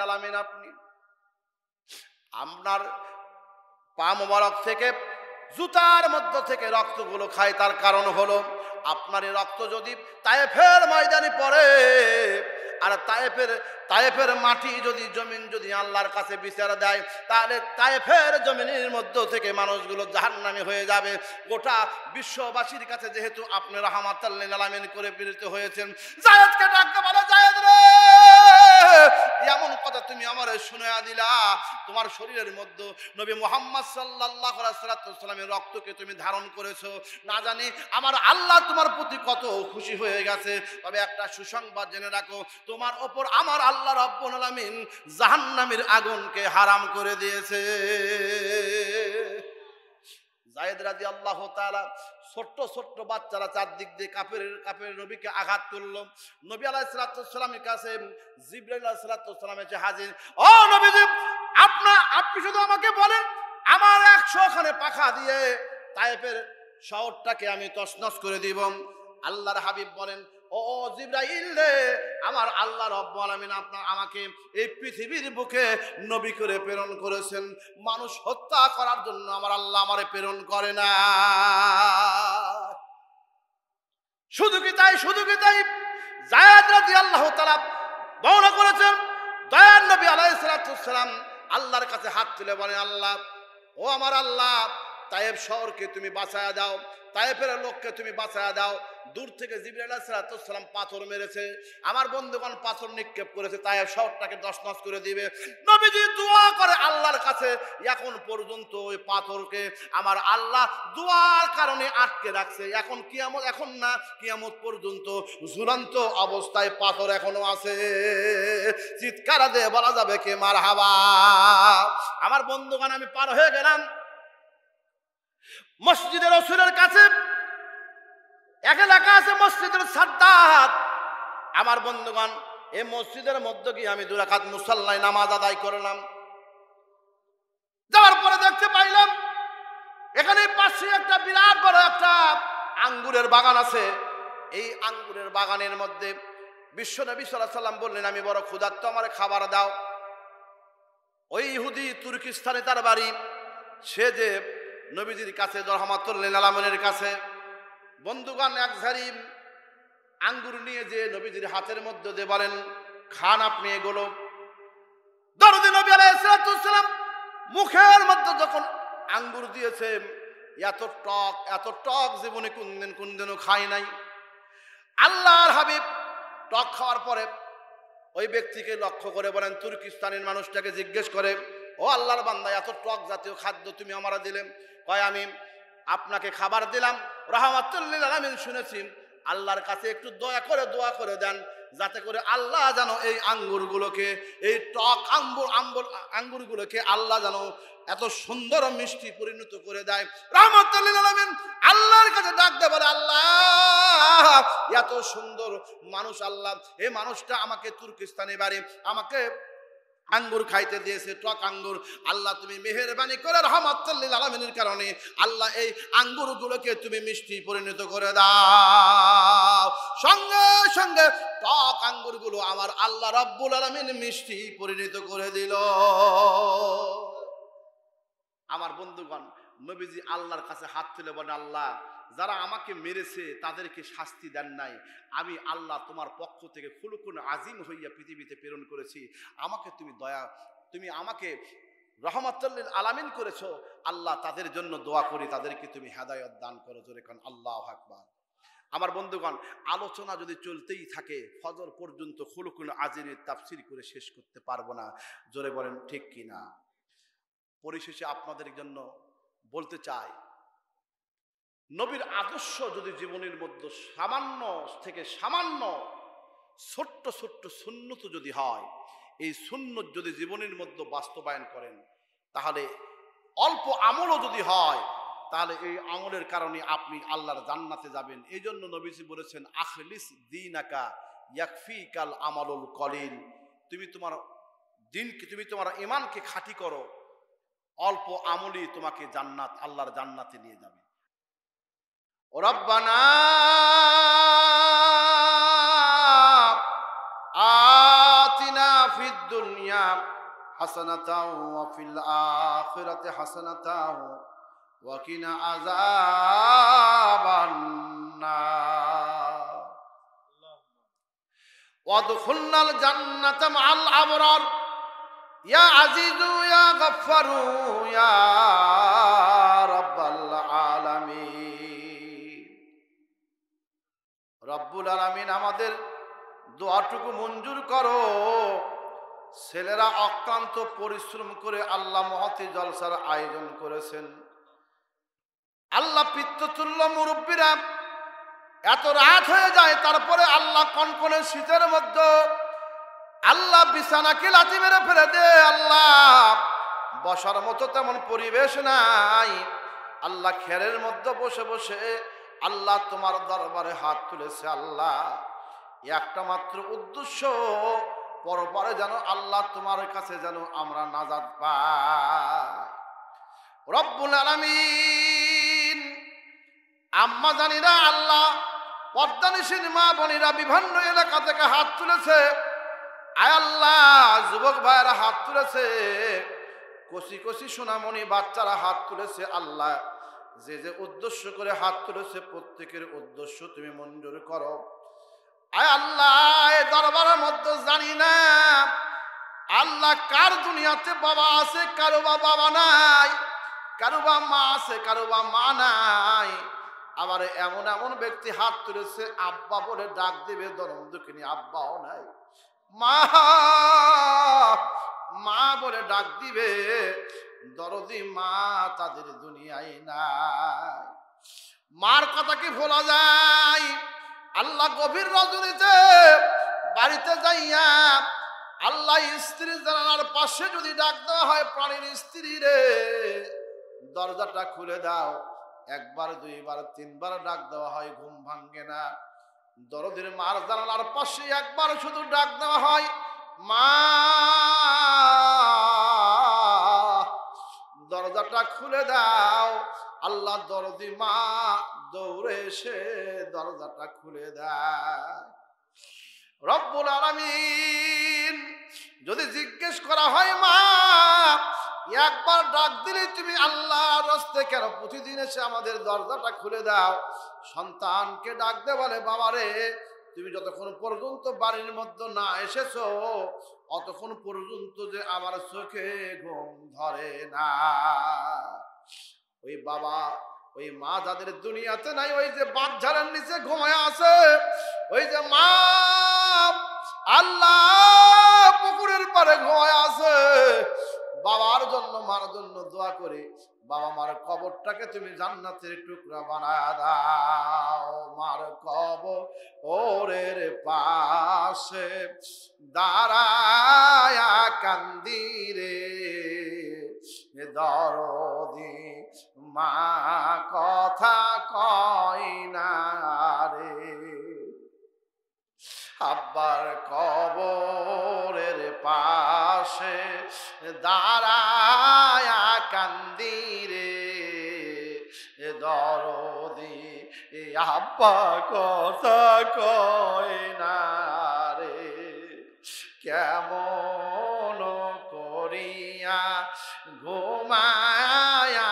আলামিন, আপনি আপনার পা মোবারক থেকে জুতার মধ্য থেকে রক্তগুলো খায়, তার কারণ হলো আপনার এই রক্ত যদি তায়েফের ময়দানে পড়ে, আর তায়েফের মাটি যদি জমিন যদি আল্লাহর কাছে বিচার দেয়, তাহলে তায়েফের জমিনের মধ্য থেকে মানুষগুলো জাহান্নামী হয়ে যাবে। গোটা বিশ্ববাসীর কাছে যেহেতু আপনি রাহমাতুল লিল আলামিন করে প্রেরিত হয়েছেন, যায়েদকে ডাকতে বলে, যায়েদ রে, এমন কথা তুমি আমারে শুনাইয়া দিলা, তোমার শরীরের মধ্যে নবী মুহাম্মদ সাল্লাল্লাহু আলাইহি ওয়াসাল্লামের রক্তকে তুমি ধারণ করেছো, না জানি আমার আল্লাহ তোমার প্রতি কত খুশি হয়ে গেছে। তবে একটা সুসংবাদ জেনে রাখো, তোমার ওপর আমার আল্লাহ রাব্বুল আলামিন জাহান্নামের আগুনকে হারাম করে দিয়েছে। যায়েদ রাদিয়াল্লাহু তাআলা ছোট্ট ছোট্ট বাচ্চারা চারদিক দিয়ে কাফের নবীকে আঘাত করলো। নবী আলাইহিস সালামের কাছে জিবরাইল আলাইহিস সালাম এসে হাজির। ও নবীজি, আপনি শুধু আমাকে বলেন, আমার 100 খানে পাখা দিয়ে তায়েফের শহরটাকে আমি তছনছ করে দিব। আল্লাহর হাবিব বলেন, ও জিবরাইল রে, আমার আল্লাহ রাব্বুল আলামিন আমাকে এই পৃথিবীর বুকে নবী করে প্রেরণ করেছেন, মানুষ হত্যা করার জন্য আমার আল্লাহ আমারে প্রেরণ করে না। শুধু কি তাই যায়েদ রাদিয়াল্লাহু তাআলা বর্ণনা করেছেন, দয়ার নবী আলাইহিস সালাম আল্লাহর কাছে হাত তুলে বলেন, আল্লাহ, ও আমার আল্লাহ, তায়েফ শহরকে তুমি বাঁচায়া দাও, তায়েফের লোককে তুমি বাঁচায়া দাও। দূর থেকে জিবরাইল আলাইহিস সালাম পাথর মেরেছে, আমার বন্ধুগণ পাথর নিক্ষেপ করেছে, তায়েফ শহরটাকে তছনছ করে দিবে। নবীজি দোয়া করে আল্লাহর কাছে, এখন পর্যন্ত ওই পাথরকে আমার আল্লাহ দোয়ার কারণে আটকে রাখছে। এখন না, কিয়ামত পর্যন্ত ঝুলন্ত অবস্থায় পাথর এখনো আছে। চিৎকার দিয়ে বলা যাবে কে মারহাবা। আমার বন্ধুগণ, আমি পার হয়ে গেলাম মসজিদে রাসূলের কাছে। এক এলাকা আছে মসজিদের সাদ্দাত। আমার বন্ধুগণ, এই মসজিদের মধ্যে গিয়ে আমি 2 রাকাত মুসাল্লায় নামাজ আদায় করলাম। যাওয়ার পরে দেখতে পাইলাম এখানে পাশে একটা বিরাট বড় একটা আঙ্গুরের বাগান আছে। এই আঙ্গুরের বাগানের মধ্যে বিশ্বনবী সাল্লাল্লাহু আলাইহি ওয়াসাল্লাম বললেন, আমি বড় ক্ষুধার্ত, আমারে খাবার দাও। ওই ইহুদি তুর্কিস্তানে তার বাড়ি, সে যে নবীজির কাছে রাহমাতুল লিল আলামিনের কাছে বন্ধুগণ এক ঝাড়ি আঙ্গুর নিয়ে যে নবীজির হাতের মধ্যে দিয়ে বলেন, খান আপনি এগুলো। দরদি নবী আলাইহিস সালাম মুখের মধ্যে যখন আঙ্গুর দিয়েছে, এত টক জীবনে কোনদিনও খাই নাই। আল্লাহর হাবিব টক খাওয়ার পরে ওই ব্যক্তিকে লক্ষ্য করে বলেন, তুর্কিস্তানের মানুষটাকে জিজ্ঞেস করে, ও আল্লাহর বান্দা, এত টক জাতীয় খাদ্য তুমি আমারা দিলেন? কয়, আমি আপনাকে খাবার দিলাম রাহমাতুল লিল আলামিন, শুনেছি আল্লাহর কাছে একটু দোয়া করে দেন, যাতে করে আল্লাহ যেন এই আঙ্গুরগুলোকে, এই টক আঙ্গুরগুলোকে আল্লাহ যেন এত সুন্দর মিষ্টি পরিণত করে দেয়। রাহমাতুল লিল আলামিন আল্লাহর কাছে ডাক দেয়, বলে, আল্লাহ, এত সুন্দর মানুষ, আল্লাহ, এই মানুষটা আমাকে তুর্কিস্তানে বাড়ি, আমাকে আঙ্গুর খাইতে দিয়েছে, টক আঙ্গুর। আল্লাহ তুমি মেহেরবানি করে রাহমাতুল লিল আলামিনের কারণে আল্লাহ এই আঙ্গুরগুলোকে তুমি মিষ্টি পরিণত করে দাও। সঙ্গে সঙ্গে টক আঙ্গুরগুলো আমার আল্লাহ রাব্বুল আলামিন মিষ্টি পরিণত করে দিল। আমার বন্ধুগণ, নবীজি আল্লাহর কাছে হাত তুলে বলেন, আল্লাহ, যারা আমাকে মেরেছে তাদেরকে শাস্তি দেন নাই, আমি আল্লাহ তোমার পক্ষ থেকে খুলুকুন আজিম হইয়া পৃথিবীতে প্রেরণ করেছি, তুমি আমাকে রাহমাতুল লিল আলামিন করেছো। আল্লাহ, তাদের জন্য দোয়া করি, তাদেরকে তুমি হেদায়েত দান করো। জোরে কান আল্লাহু আকবার। আমার বন্ধুগণ, আলোচনা যদি চলতেই থাকে ফজর পর্যন্ত খুলুকুন আজিমের তাফসীর করে শেষ করতে পারবো না। জোরে বলেন ঠিক কিনা? পরিশেষে আপনাদের জন্য বলতে চাই, নবীর আদর্শ যদি জীবনের মধ্যে সামান্য থেকে সামান্য ছোট্ট ছোট্ট সুন্নত যদি হয়, এই সুন্নত যদি জীবনের মধ্যে বাস্তবায়ন করেন, তাহলে অল্প আমলও যদি হয়, তাহলে এই আমলের কারণে আপনি আল্লাহর জান্নাতে যাবেন। এই জন্য নবীজি বলেছেন, আখলিস দীনাকা ইয়াকফিকাল আমালুল কলিল। তুমি তোমার ঈমানকে খাঁটি করো, অল্প আমলই তোমাকে আল্লাহর জান্নাতে নিয়ে যাবে। রব্বানা আতিনা ফিদ দুনিয়া হাসানাতাও ওয়া ফিল আখিরাতি হাসানাতাও ওয়া কিনা আযাবান নার ওয়াদখুলনাল জান্নাতা মা'আল আবরার ইয়া আজিজু ইয়া গফফারু ইয়া রাব্বাল আলামিন। রব্বুল আলামিন আমাদের দোয়াটুকু মঞ্জুর করো। ছেলেরা অক্লান্ত পরিশ্রম করে আল্লাহ মহতি জলসার আয়োজন করেছেন। আল্লাহ পিতৃতুল্য মুরব্বীরা এত রাত হয়ে যায়, তারপরে আল্লাহ কনকনে শীতের মধ্যে আল্লাহ বিছানাকে লাথি মেরে ফেলে দে। আল্লাহ বসার মতো তেমন পরিবেশ নাই। আল্লাহ খেরের মধ্যে বসে বসে আল্লাহ তোমার দরবারে হাত তুলেছে। আল্লাহ একটা মাত্র উদ্দেশ্য, পরপরে যেন আল্লাহ তোমার কাছে যেন আমরা নাজাত পাই। রব্বুল আলামিন আম্মা জানিরা, আল্লাহ পর্দানিসীন মা বোনেরা বিভিন্ন এলাকা থেকে হাত তুলেছে। আয় আল্লাহ যুবক ভাইয়েরা হাত তুলেছে, কচি কচি সোনামণি বাচ্চারা হাত তুলেছে। আল্লাহ যে যে উদ্দেশ্য করে হাত তুলেছে প্রত্যেকের উদ্দেশ্য তুমি মঞ্জুর করো। আয় আল্লাহ এই দরবারের মধ্যে জানি না আল্লাহ কার দুনিয়াতে বাবা আছে, কারো বা বাবা নাই, কারো বা মা আছে, কারো বা মা নাই। আবার এমন এমন ব্যক্তি হাত তুলেছে আব্বা বলে ডাক দিবে, দরম দুঃখিনী আব্বাও নাই, মা মা বলে ডাক দিবে, দরদি মা তাদের দুনিয়ায় নাই। মার কথা কি ভোলা যায়? আল্লাহ গভীর রজনীতে বাড়িতে যাইয়া আল্লাহ স্ত্রী জানালার পাশে যদি ডাক দেওয়া হয়, প্রাণীর স্ত্রী রে দরজাটা খুলে দাও, একবার দুইবার তিনবার ডাক দেওয়া হয়, ঘুম ভাঙ্গে না। দরদের মার জানালার পাশে একবার শুধু ডাক দেওয়া হয়, মা দরজাটা খুলে দাও। আল্লাহ দরদি মা দৌড়ে এসে দরজাটা খুলে দেয়। রব্বুল আলামিন যদি জিজ্ঞেস করা হয়, মা একবার ডাক দিলে তুমি আল্লাহর রাস্তায় কেন প্রতিদিন এসে আমাদের দরজাটা খুলে দাও? সন্তানকে ডাক দে, বলে বাবা রে তুমি যতক্ষণ পর্যন্ত বাড়ির মধ্যে না এসেছো অতক্ষণ পর্যন্ত যে আমার চোখে ঘুম ধরে না। ওই বাবা ওই মা যাদের দুনিয়াতে নাই, ওই যে বাঁধঝাড়ের নিচে ঘুমায় আছে, ওই যে মা আল্লাহ পুকুরের পাড়ে ঘুমায় আছে, বাবার জন্য মার জন্য দোয়া করে বাবা মার কবরটাকে তুমি জান্নাতের টুকরা বানায় দাও। মার কবরের পাশে দাঁড়ায়া কান্দি রে দরদি মা কথা কয় না রে। আব্বার কবরের পাশে দাঁড়ায়া কান্দি রে দরদি আব্বা কথা কয় না রে। কেমন করিয়া ঘুমায়া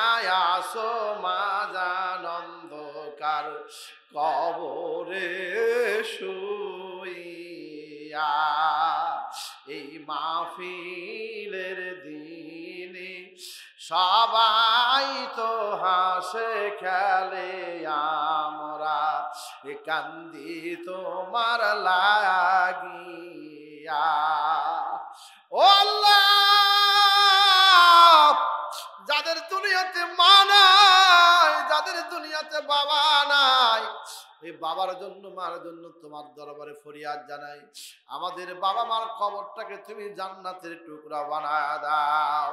আসো মা জানন্দকার কবরে শুইয়া। এই মাহফিলের দিনে সবাই তো হাসে খেলে, আমরা কান্দি তোমার লাগিয়া। ও আল্লাহ যাদের দুনিয়াতে মা নাই, যাদের দুনিয়াতে বাবা নাই, এই বাবার জন্য মার জন্য তোমার দরবারে ফরিয়াদ জানাই, আমাদের বাবা মার কবরটাকে তুমি জান্নাতের টুকরা বানায় দাও।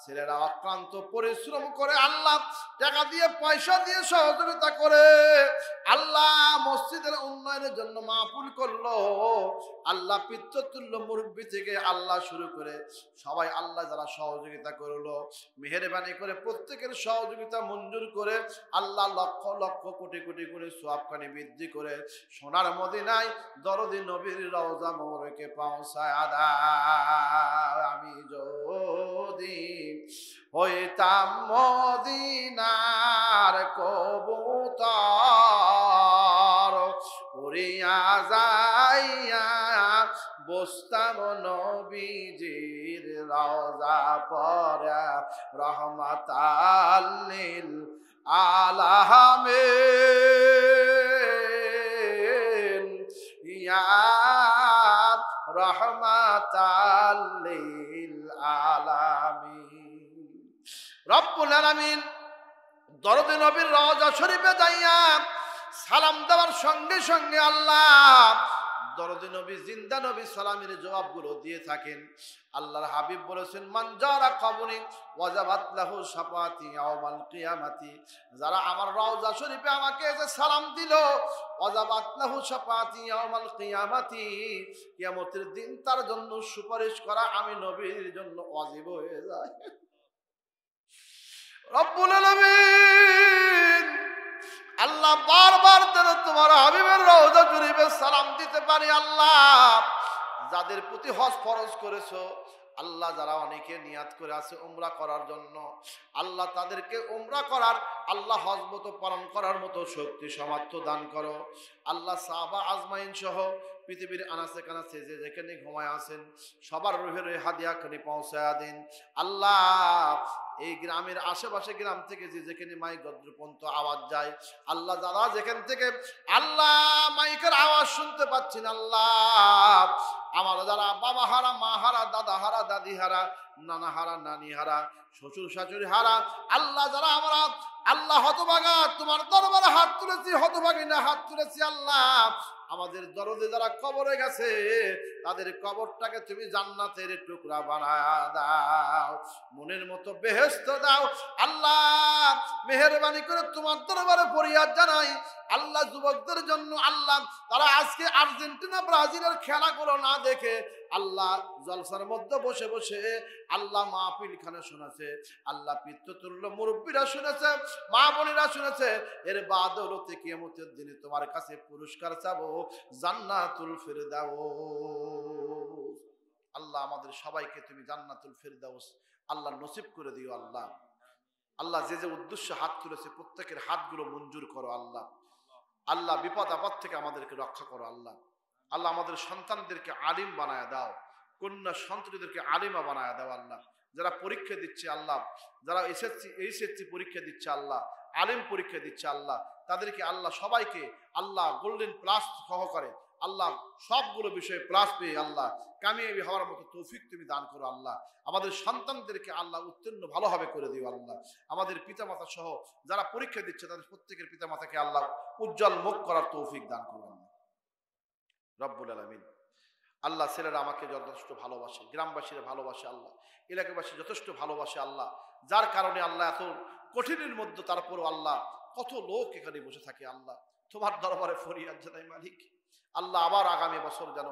ছেলেরা অক্লান্ত পরিশ্রম করে আল্লাহ টাকা দিয়ে পয়সা দিয়ে সহযোগিতা করে আল্লাহ মসজিদের উন্নয়নের জন্য মাহফিল করলো। আল্লাহ পিতৃতুল্য মুরব্বী থেকে আল্লাহ শুরু করে সবাই আল্লাহ যারা সহযোগিতা করলো, মেহেরবানি করে প্রত্যেকের সহযোগিতা মঞ্জুর করে আল্লাহ লক্ষ লক্ষ কোটি কোটি করে সওয়াবখানি বৃদ্ধি করে সোনার মদিনায় দরদি নবীর রওজা মোবারকে পৌঁছায় দাও। আমি যদি হইতাম মদিনার কবুতর, উড়িয়া যাইয়া বসতাম নবীজির রওজা পরা রহমাতাল লিল আলামিন। ইয়া রাহমাতাল লিল আলামিন। রব্বুল আলামিন দরদে নবীর রওজা শরীফে যাইয়া সালাম দেওয়ার সঙ্গে সঙ্গে আল্লাহ দরদে নবী জিন্দা নবী সালামের জবাবগুলো দিয়ে থাকেন। আল্লাহর হাবিব বলেছেন, মান জারা কবরি ওয়াজাবাত লাহু শাফাতি ইয়াউমাল কিয়ামাতি, যারা আমার রওজা শরীফে আমাকে যে সালাম দিল, ওয়াজাবাত লাহু শাফাতি ইয়াউমাল কিয়ামাতি, কিয়ামতের দিন তার জন্য সুপারিশ করা আমি নবীর জন্য ওয়াজিব হয়ে যায়। রব্বুল আলামিন আল্লাহ বারবার যেন তোমার হাবিবের রওজা শরীফে সালাম দিতে পারি। আল্লাহ যাদের প্রতি হজ ফরজ করেছো আল্লাহ, যারা অনেকে নিয়াত করে আছে উমরা করার জন্য, আল্লাহ তাদেরকে উমরা করার আল্লাহ হজ মতো পালন করার মতো শক্তি সামর্থ্য দান করো। আল্লাহ সাহাবা আজমাইন সহ পৃথিবীর আনাচে কানাচে যে যেখানে ঘুমায় আছেন সবার রুহের হাদিয়া খানি পৌঁছায়া দিন। আল্লাহ এই গ্রামের আশেপাশে গ্রাম থেকে যে যেখানে মাইক গদ্রপন্ত আওয়াজ যায়, আল্লাহ যারা যেখান থেকে আল্লাহ মাইকের আওয়াজ শুনতে পাচ্ছেন, আল্লাহ আমার যারা বাবা হারা, মা হারা, দাদা হারা, দাদি হারা, নানা হারা, নানি হারা, শ্বশুর শাশুড়ি হারা, আল্লাহ যারা আমরা আল্লাহ হতভাগা তোমার দরবারে হাত তুলেছি, হতভাগী না হাত তুলেছি, আল্লাহ আমাদের দরদে যারা কবরে গেছে তাদের কবরটাকে তুমি জান্নাতের টুকরা বানায়া দাও, মনের মতো বেহেশত দাও। আল্লাহ মেহেরবানি করে তোমার দরবারে ফরিয়াদ জানাই আল্লাহ যুবকদের জন্য, আল্লাহ তারা আজকে আর্জেন্টিনা ব্রাজিলের খেলাগুলো না দেখে আল্লাহ জলসার মধ্যে বসে বসে আল্লাহ মাহফিল খানে শুনেছে, আল্লাহ পিতৃতুল্য মুরব্বীরা শুনেছে, মা বোনেরা শুনেছে, এর বাদৌলতে কিয়ামতের দিনে তোমার কাছে পুরস্কার চাবো, জান্নাতুল ফিরদাউস। আল্লাহ আমাদের সবাইকে তুমি জান্নাতুল ফিরদাউস আল্লাহ নসিব করে দিও। আল্লাহ আল্লাহ যে যে উদ্দেশ্যে হাত তুলেছে প্রত্যেকের হাতগুলো মঞ্জুর করো। আল্লাহ আল্লাহ বিপদ আপদ থেকে আমাদেরকে রক্ষা করো। আল্লাহ আল্লাহ আমাদের সন্তানদেরকে আলিম বানায় দাও, কন্যা সন্তানদেরকে আলিমা বানায় দাও। আল্লাহ যারা পরীক্ষা দিচ্ছে, আল্লাহ যারা এইচএসসি পরীক্ষা দিচ্ছে, আল্লাহ আলিম পরীক্ষা দিচ্ছে, আল্লাহ তাদেরকে আল্লাহ সবাইকে আল্লাহ গোল্ডেন প্লাস সহকারে আল্লাহ সবগুলো বিষয়ে প্লাস পেয়ে আল্লাহ কামিয়াবি হওয়ার মতো তৌফিক তুমি দান করো। আল্লাহ আমাদের সন্তানদেরকে আল্লাহ উত্তীর্ণ ভালোভাবে করে দিও। আল্লাহ আমাদের পিতামাতা সহ যারা পরীক্ষা দিচ্ছে তাদের প্রত্যেকের পিতামাতাকে আল্লাহ উজ্জ্বল মুখ করার তৌফিক দান করো। আল্লাহ রব্বুল আলামিন আল্লাহ ছেলেরা আমাকে যথেষ্ট ভালোবাসে, গ্রামবাসীরা ভালোবাসে, আল্লাহ এলাকাবাসী যথেষ্ট ভালোবাসে, আল্লাহ যার কারণে আল্লাহ এত কঠিনের মধ্যে তারপরও আল্লাহ কত লোক এখানে বসে থাকে। আল্লাহ তোমার দরবারে ফরিয়াদ জানাই মালিক, আল্লাহ আবার আগামী বছর যেন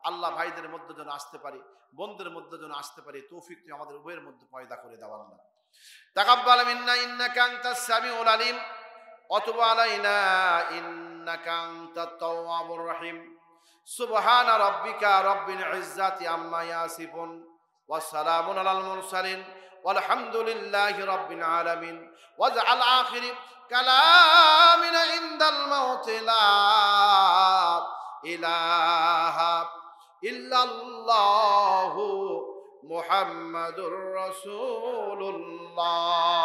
আল্লাহ ভাইদের মধ্যে যেন আসতে পারি, বোনদের মধ্যে যেন আসতে পারি, তৌফিক তুমি আমাদের উভয়ের মধ্যে পয়দা করে দাও। আল্লাহ তাকাব্বাল মিন্না ইন্নাকা আনতাস সামিউল আলিম ওয়া তুব আলাইনা ইন্নাকা আনতাত তাওয়াবুর রহিম। সুবহানা রাব্বিকা রাব্বিল ইজ্জাতি আম্মা ইয়াসিফুন ওয়া সালামুন আলাল মুরসালিন ওয়ালহামদুলিল্লাহি রাব্বিল আলামিন। ওয়াজআল আখিরি কালামিনা ইনদাল মাউতি লা ইলাহা ইল্লাল্লাহু মুহাম্মাদুর রাসূলুল্লাহ।